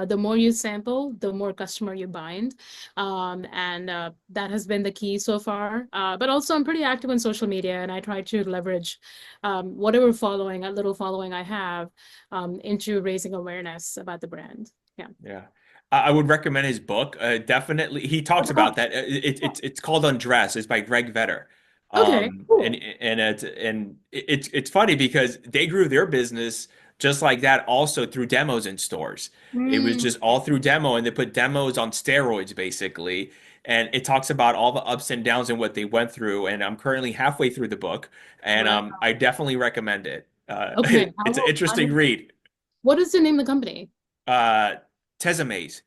The more you sample, the more customer you bind. And that has been the key so far. But also, I'm pretty active on social media, and I try to leverage whatever following, a little following I have, into raising awareness about the brand. Yeah. Yeah. I would recommend his book. Definitely, he talks about that. It's called Undress. It's by Greg Vetter. Okay, And cool. it's funny because they grew their business just like that, also through demos in stores. It was Mm, just all through demo, and they put demos on steroids basically. And it talks about all the ups and downs and what they went through. And I'm currently halfway through the book, and wow. I definitely recommend it. Okay, It's an interesting read. what is the name of the company? Uh, Tezamaze.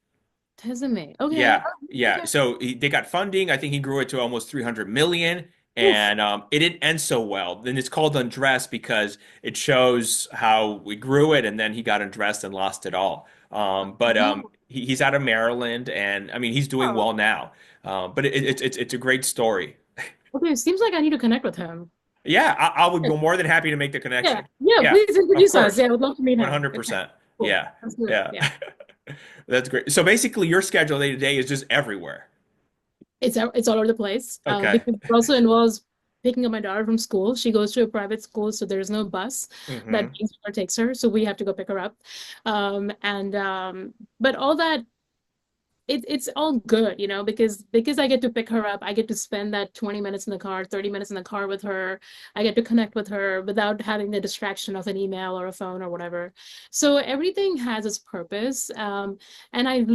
Tezame. Okay. Yeah, Oh, yeah. okay. So they got funding. I think he grew it to almost 300 million, Oof. and it didn't end so well. Then it's called Undressed because it shows how we grew it, and then he got undressed and lost it all. But No. he's out of Maryland, and I mean he's doing Oh, well now. But it's a great story. okay. Seems like I need to connect with him. Yeah, I would be more than happy to make the Yeah, connection. yeah, Yeah, please of introduce us. course. Yeah, I would love to meet him. Okay, 100%. cool. Yeah. Let's do it. Yeah. Yeah. That's great. So basically your schedule day to day is just everywhere. It's all over the place. Okay. Because it also involves picking up my daughter from school. She goes to a private school, so there's no bus that Hmm. brings her or takes her. So we have to go pick her up. And but all that it's all good, because I get to pick her up. I get to spend that 20 minutes in the car, 30 minutes in the car with her. I get to connect with her without having the distraction of an email or a phone or whatever. So everything has its purpose. And I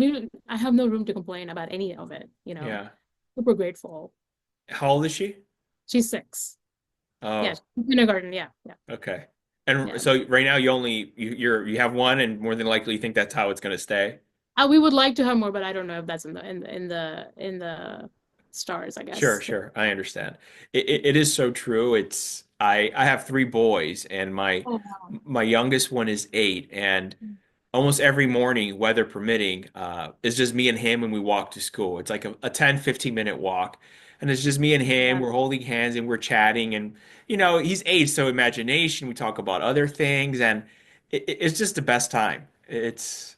have no room to complain about any of it. Yeah. Super grateful. How old is she? She's 6. Yeah, Oh, she's kindergarten. Yeah, yeah, okay. And yeah. so right now you have one and more than likely you think that's how it's going to stay. We would like to have more, but I don't know if that's in the stars, I Sure, guess. sure. I understand. It is so true. I have 3 boys and my Oh, wow. my youngest one is 8 and almost every morning, weather permitting, it's just me and him when we walk to school. It's like a 10, 15-minute walk. And it's just me and him. Yeah. We're holding hands and we're chatting. And, he's 8, so imagination. We talk about other things. And it's just the best time. It's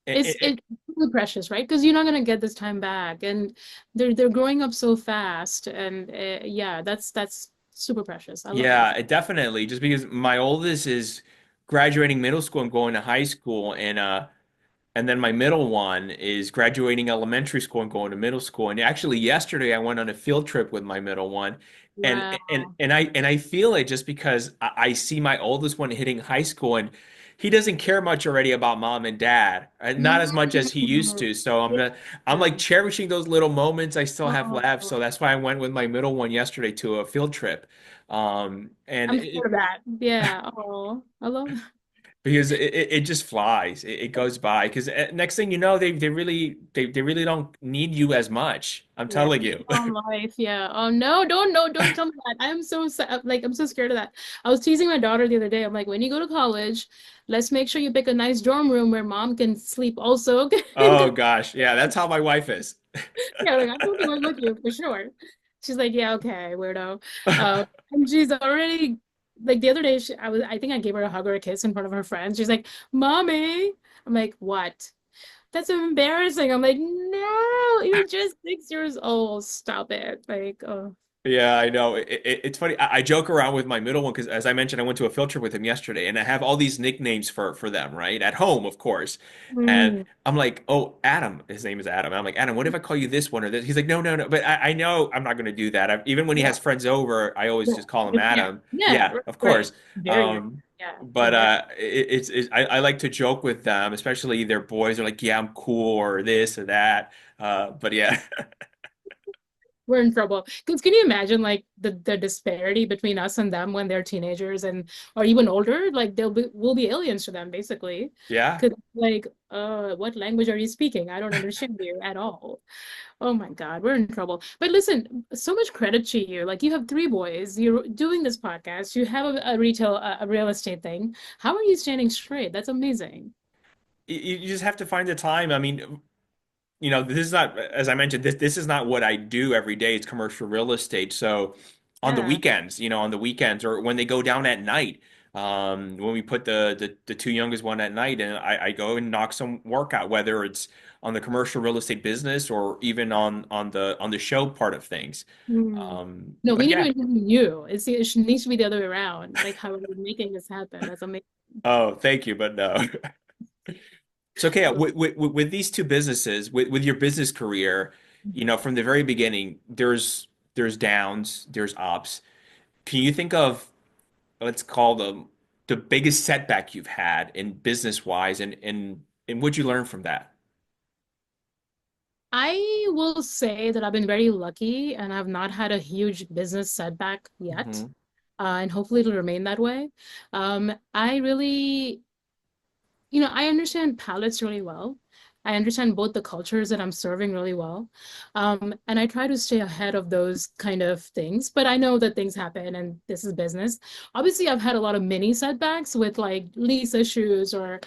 really precious, right? Because you're not gonna get this time back, and they're growing up so fast, and yeah, that's super precious. I love that. Yeah, it definitely. Just because my oldest is graduating middle school and going to high school. And then my middle one is graduating elementary school and going to middle school. And actually yesterday I went on a field trip with my middle one. And and Wow. and I feel it just because I see my oldest one hitting high school and he doesn't care much already about mom and dad, not as much as he used Mm. to. So I'm like Yeah. cherishing those little moments I still have left. So Oh, that's why I went with my middle one yesterday to a field trip. And I'm for that. Yeah. Oh, I love because it just flies. It goes by because next thing you know they really don't need you as much. I'm Yeah, telling you. on life. Yeah. Oh no, don't tell me that. I'm so sad. Like I'm so scared of that. I was teasing my daughter the other day. I'm like, when you go to college, let's make sure you pick a nice dorm room where mom can sleep also. Oh gosh, yeah, that's how my wife is. Yeah, like I'm going with you for sure. She's like, yeah, okay, weirdo. And she's already like the other day, I think I gave her a hug or a kiss in front of her friends. She's like, "Mommy," I'm like, "What? That's embarrassing." I'm like, "No, you're just 6 years old. Stop it." Like, oh, Yeah, I know. It's funny. I joke around with my middle one because, as I mentioned, I went to a field trip with him yesterday, and I have all these nicknames for them, right? At home, of course. And mm, I'm like, "Oh, Adam." His name is Adam. And I'm like, "Adam, what if I call you this one or this?" He's like, "No, no, no." But I know I'm not going to do that. Even when he yeah, has friends over, I always yeah, just call him with care. Adam. Yeah, Yeah, of right. course. Very nice. Um, Yeah, but embarrassing. I like to joke with them, especially their boys are like, "Yeah, I'm cool," or this or that. But yeah. We're in trouble. Because can you imagine like the disparity between us and them when they're teenagers and or even older? Like we'll be aliens to them basically. Yeah. Because like, what language are you speaking? I don't understand you at all. Oh my God, we're in trouble. But listen, so much credit to you. Like you have 3 boys. You're doing this podcast. You have a real estate thing. How are you standing straight? That's amazing. You just have to find the time. I mean, this is not, as I mentioned, this is not what I do every day. It's commercial real estate. So Yeah. on the weekends or when they go down at night, when we put the 2 youngest one at night and I go and knock some work out, whether it's on the commercial real estate business or even on the show part of things. Hmm. No, we But need to yeah. interview you. It needs to be the other way around. Like how are you making this happen? That's amazing. Oh, thank you, but no. So, okay, with these 2 businesses, with your business career, from the very beginning, there's downs, there's ups. Can you think of, let's call them the biggest setback you've had in business wise, and what'd you learn from that? I will say that I've been very lucky and I've not had a huge business setback yet. Hmm. And hopefully it'll remain that way. I really, I understand palettes really well. I understand both the cultures that I'm serving really well. And I try to stay ahead of those kind of things, but I know that things happen and this is business. Obviously, I've had a lot of mini setbacks with like lease issues or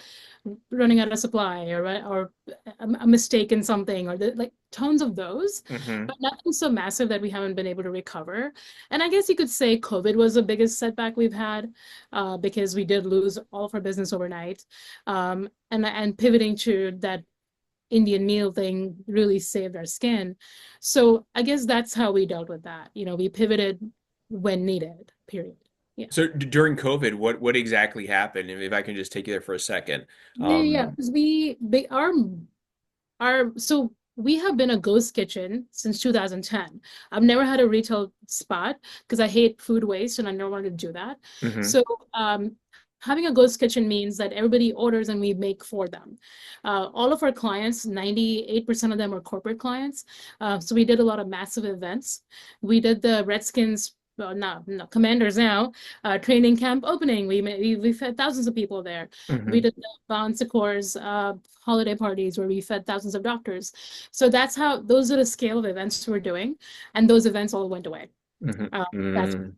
running out of supply or a mistake in something or like tons of those, Hmm. but nothing so massive that we haven't been able to recover. And I guess you could say COVID was the biggest setback we've had, because we did lose all of our business overnight. And pivoting to that Indian meal thing really saved our skin. So I guess that's how we dealt with that. We pivoted when needed, period. Yeah. So during COVID, what exactly happened? If I can just take you there for a second. Yeah. Because so we have been a ghost kitchen since 2010. I've never had a retail spot because I hate food waste and I never wanted to do that. Hmm. So having a ghost kitchen means that everybody orders and we make for them. All of our clients, 98% of them are corporate clients. So we did a lot of massive events. We did the Redskins, well, no, Commanders now, training camp opening. We fed thousands of people there. We Hmm. did the Bon Secours holiday parties where we fed thousands of doctors. So those are the scale of events we're doing. And those events all went away. That's, Hmm.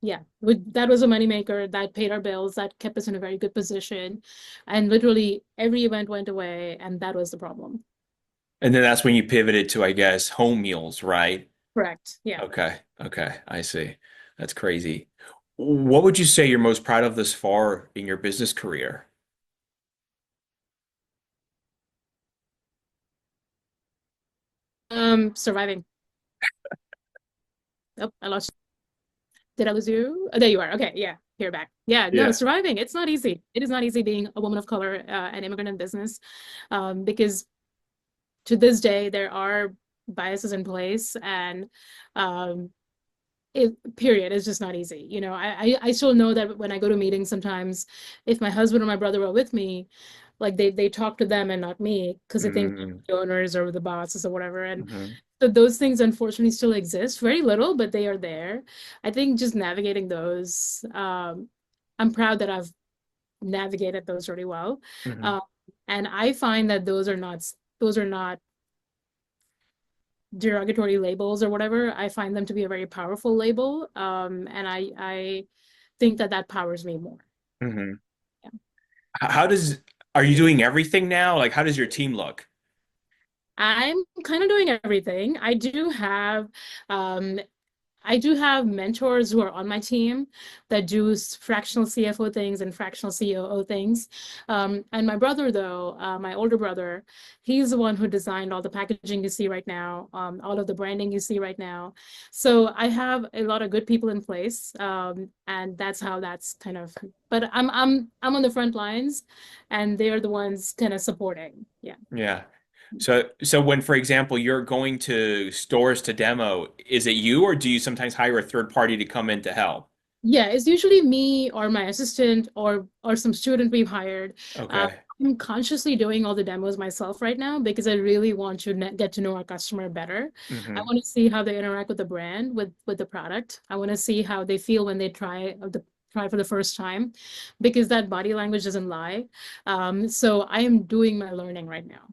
yeah, that was a moneymaker that paid our bills, that kept us in a very good position. And literally every event went away, and that was the problem. And then that's when you pivoted to, I guess, home meals, right? Correct. Yeah. Okay. Okay. I see. That's crazy. What would you say you're most proud of thus far in your business career? Surviving. Oh, I lost. Did I lose you? Oh, there you are. Okay, yeah, you're back. Yeah, no, Yeah. surviving. It's not easy. It is not easy being a woman of color, and immigrant in business, because to this day there are biases in place, and um, period, it's just not easy. I still know that when I go to meetings sometimes, if my husband or my brother are with me, like they talk to them and not me because they think Mm-hmm. the owners or the bosses or whatever. And Mm-hmm. so those things unfortunately still exist, very little, but they are there. I think just navigating those, I'm proud that I've navigated those really well. Mm-hmm. Um, and I find that those are not derogatory labels or whatever. I find them to be a very powerful label. And I think that that powers me more. Mm-hmm. Yeah. How does, are you doing everything now? Like, how does your team look? I'm kind of doing everything. Um, I do have mentors who are on my team that do fractional CFO things and fractional COO things. And my brother, though, my older brother, he's the one who designed all the packaging you see right now, all of the branding you see right now. So I have a lot of good people in place, and that's how that's kind of. But I'm on the front lines, and they're the ones kind of supporting. Yeah. Yeah. So when, for example, you're going to stores to demo, is it you or do you sometimes hire a third party to come in to help? Yeah, it's usually me or my assistant or some student we've hired. Uh, Okay. I'm consciously doing all the demos myself right now because I really want to get to know our customer better. I Hmm. want to see how they interact with the brand, with the product. I want to see how they feel when they try for the first time, because that body language doesn't lie. So I am doing my learning right now.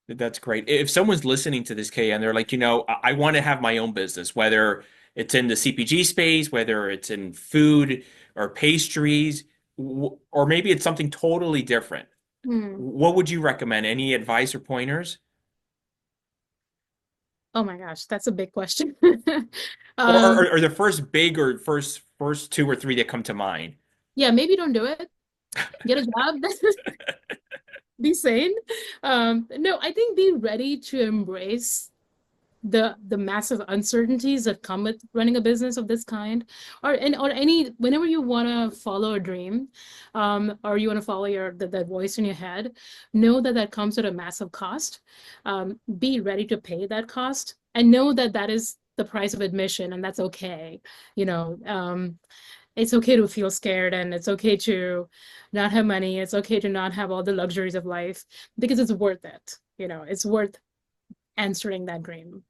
That's great. If someone's listening to this, Kay, and they're like, I want to have my own business, whether it's in the CPG space, whether it's in food or pastries, or maybe it's something totally different. Hmm. What would you recommend? Any advice or pointers? Oh my gosh, that's a big question. Or, Um, or the first big or first two or three that come to mind? yeah, maybe don't do it. Get a job. Be sane. No, I think be ready to embrace the massive uncertainties that come with running a business of this kind, or any whenever you want to follow a dream, or you want to follow that voice in your head, know that that comes at a massive cost. Be ready to pay that cost, and know that that is the price of admission, and that's okay. You know, it's okay to feel scared, and it's okay to not have money. It's okay to not have all the luxuries of life because it's worth it. It's worth answering that dream.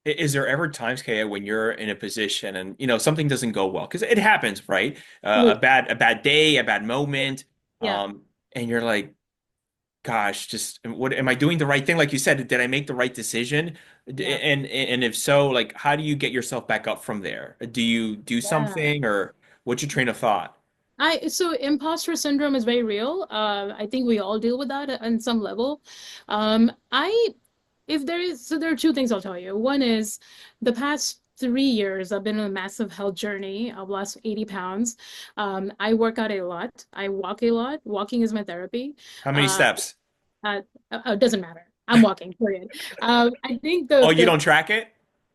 Is there ever times, Kaya, when you're in a position and something doesn't go well? Because it happens, right? Oh, A bad day, a bad moment, yeah, and you're like, gosh, just what am I doing the right thing? Like you said, did I make the right decision? yeah, And if so, like, how do you get yourself back up from there? Do you do yeah. something, or what's your train of thought? So imposter syndrome is very real. I think we all deal with that on some level. I If there is, so there are two things I'll tell you. One is the past 3 years, I've been on a massive health journey. I've lost 80 pounds. I work out a lot. I walk a lot. Walking is my therapy. How many Uh, steps? it doesn't matter. I'm walking, period. I think Oh, you don't track it?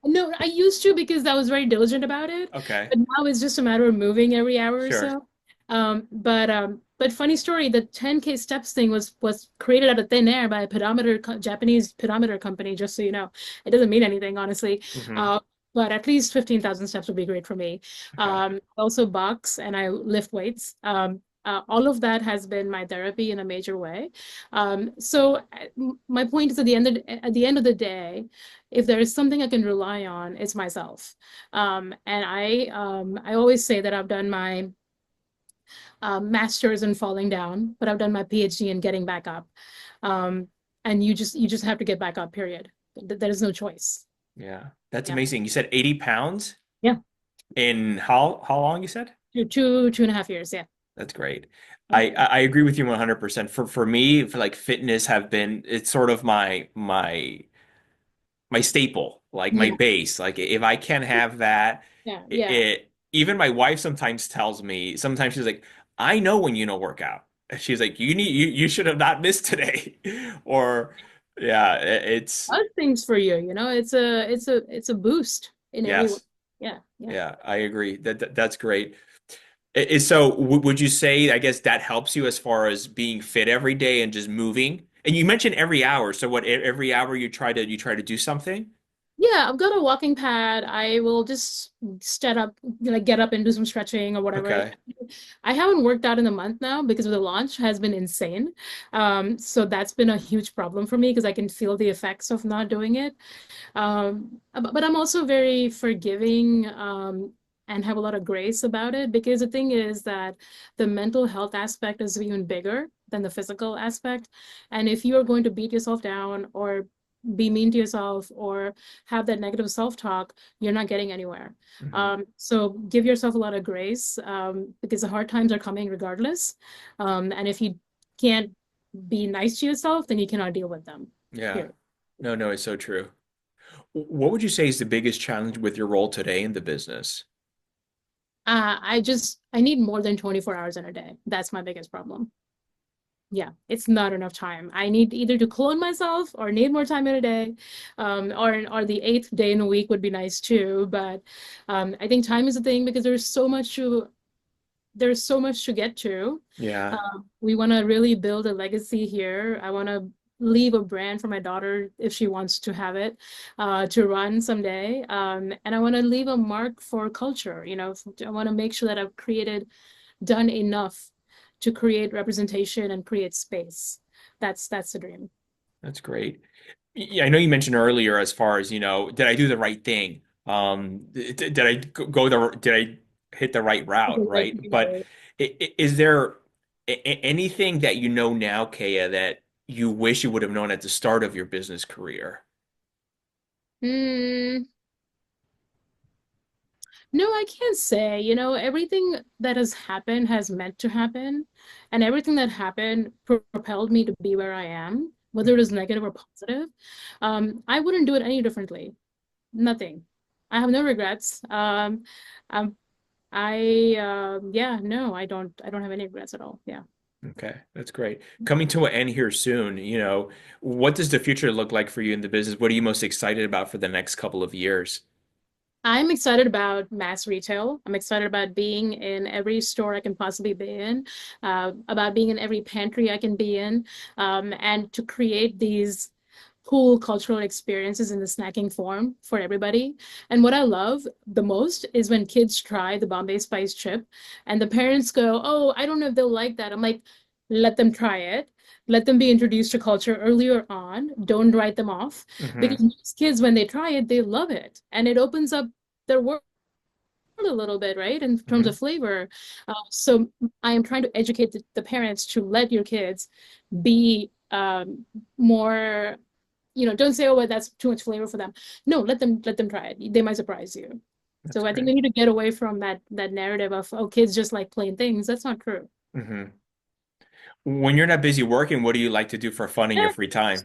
no, I used to because I was very diligent about it, Okay. but now it's just a matter of moving every hour or Sure. so. But funny story, the 10K steps thing was created out of thin air by a Japanese pedometer company, just so you know. It doesn't mean anything, honestly. Hmm. Uh, but at least 15,000 steps would be great for me. Okay. I also box and I lift weights. All of that has been my therapy in a major way. My point is at the end of the day, if there is something I can rely on, it's myself. I always say that I've done my master's in falling down, but I've done my PhD in getting back up. Um, and you just have to get back up, period. There is no choice. Yeah. That's Yeah. amazing. You said 80 pounds Yeah. in how long you said? 2.5 years. Yeah. That's great. Yeah. I agree with you 100%. For me, for like fitness have been it's sort of my staple, like my Yeah. base. Like if I can't have that, Yeah. Yeah. it even my wife sometimes tells me, sometimes she's like, I know when you don't work out. And she's like, you should have not missed today. Or yeah, it's Other things for you, it's a boost in every way. yes. Yeah. Yeah. Yeah, I agree. That's great. So would you say, I guess that helps you as far as being fit every day and just moving? And you mentioned every hour. So what, every hour you try to do something? Yeah, I've got a walking pad. I will just get up and do some stretching or whatever. Okay. I haven't worked out in a month now because of the launch has been insane. So that's been a huge problem for me because I can feel the effects of not doing it. But I'm also very forgiving, and have a lot of grace about it because the thing is that the mental health aspect is even bigger than the physical aspect. And if you are going to beat yourself down or be mean to yourself or have that negative self-talk, you're not getting anywhere. Hmm. So give yourself a lot of grace, because the hard times are coming regardless. And if you can't be nice to yourself, then you cannot deal with them. Yeah. Period. No, no, it's so true. What would you say is the biggest challenge with your role today in the business? I need more than 24 hours in a day. That's my biggest problem. Yeah, it's not enough time. I need either to clone myself or need more time in a day. Or the eighth day in a week would be nice too. But I think time is a thing because there's so much to get to. Yeah. We want to really build a legacy here. I want to leave a brand for my daughter if she wants to have it, to run someday. And I want to leave a mark for culture. I want to make sure that done enough to create representation and create space. That's the dream. That's great. Yeah, I know you mentioned earlier as far as, did I do the right thing? Did I did I hit the right route, right? But is there anything that you know now, Kaya, that you wish you would have known at the start of your business career? Mm, no, I can't say. Everything that has happened has meant to happen, and everything that happened propelled me to be where I am, whether it is negative or positive. I wouldn't do it any differently. Nothing. I have no regrets. Um, yeah, no, I don't have any regrets at all. Yeah. Okay, that's great. Coming to an end here soon, what does the future look like for you in the business? What are you most excited about for the next couple of years? I'm excited about mass retail. I'm excited about being in every store I can possibly be in, about being in every pantry I can be in, and to create these cool cultural experiences in the snacking form for everybody. And what I love the most is when kids try the Bombay Spice chip and the parents go, "Oh, I don't know if they'll like that." I'm like, let them try it. Let them be introduced to culture earlier on. Don't write them off. Because Hmm. most kids, when they try it, they love it. And it opens up their world a little bit, right? In terms Hmm. of flavor. So I am trying to educate the parents to let your kids be more, don't say, oh, well, that's too much flavor for them. No, let them try it. They might surprise you. That's So I think great. we need to get away from that narrative of, oh, kids just like plain things. That's not true. Hmm. When you're not busy working, what do you like to do for fun in your free time?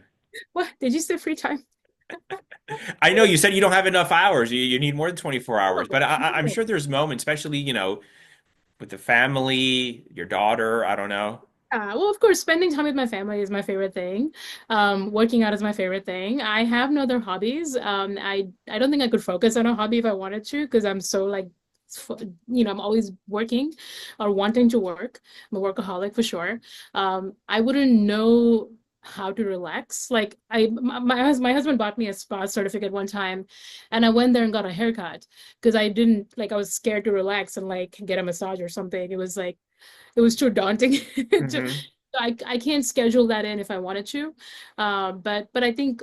What did you say free time? I know you said you don't have enough hours. You need more than 24 hours, but I'm No. sure there's moments, especially, with the family, your daughter, I don't know. Well, of course, spending time with my family is my favorite thing. Working out is my favorite thing. I have no other hobbies. I don't think I could focus on a hobby if I wanted to because I'm so like, I'm always working or wanting to work. I'm a workaholic for sure. I wouldn't know how to relax. Like my husband bought me a spa certificate one time, and I went there and got a haircut because I didn't like I was scared to relax and like get a massage or something. It was too daunting Hmm. I can't schedule that in if I wanted to. But I think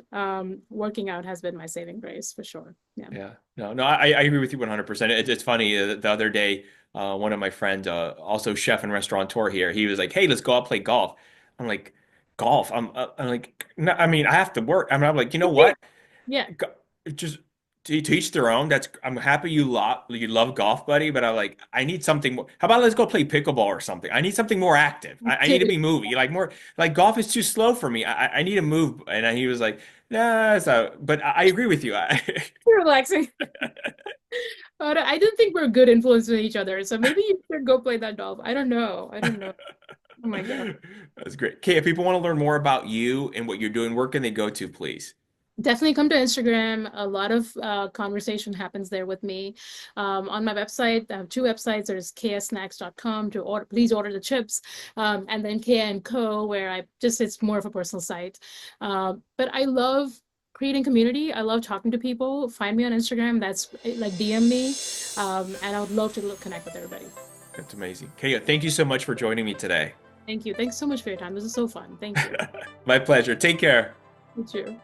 working out has been my saving grace for sure. Yeah. Yeah, no, I agree with you 100%. It's funny. The other day, one of my friends, also chef and restaurateur here, he was like, "Hey, let's go out play golf." I'm like, "Golf?" I'm like, no, I mean, I have to work. I'm like, you know what? Yeah. Go- Just to each their own. I'm happy you love golf, buddy, but I need something more. How about let's go play pickleball or something? I need something more active. I need to be moving. Like more like golf is too slow for me. I need to move. And he was like, nah, so but I agree with you. Relaxing. But I didn't think we're good influence with each other. So maybe you should go play that golf. I don't know. I don't know. Oh my God. That's great. Okay, if people want to learn more about you and what you're doing, where can they go to, please? Definitely come to Instagram. A lot of conversation happens there with me. On my website, I have two websites. There's kayasnacks.com to order, please order the chips. And then Keya and Co, where it's more of a personal site. But I love creating community. I love talking to people. Find me on Instagram. That's like DM me. And I would love to connect with everybody. That's amazing. Kaya, thank you so much for joining me today. Thank you. Thanks so much for your time. This is so fun. Thank you. My pleasure. Take care. You too.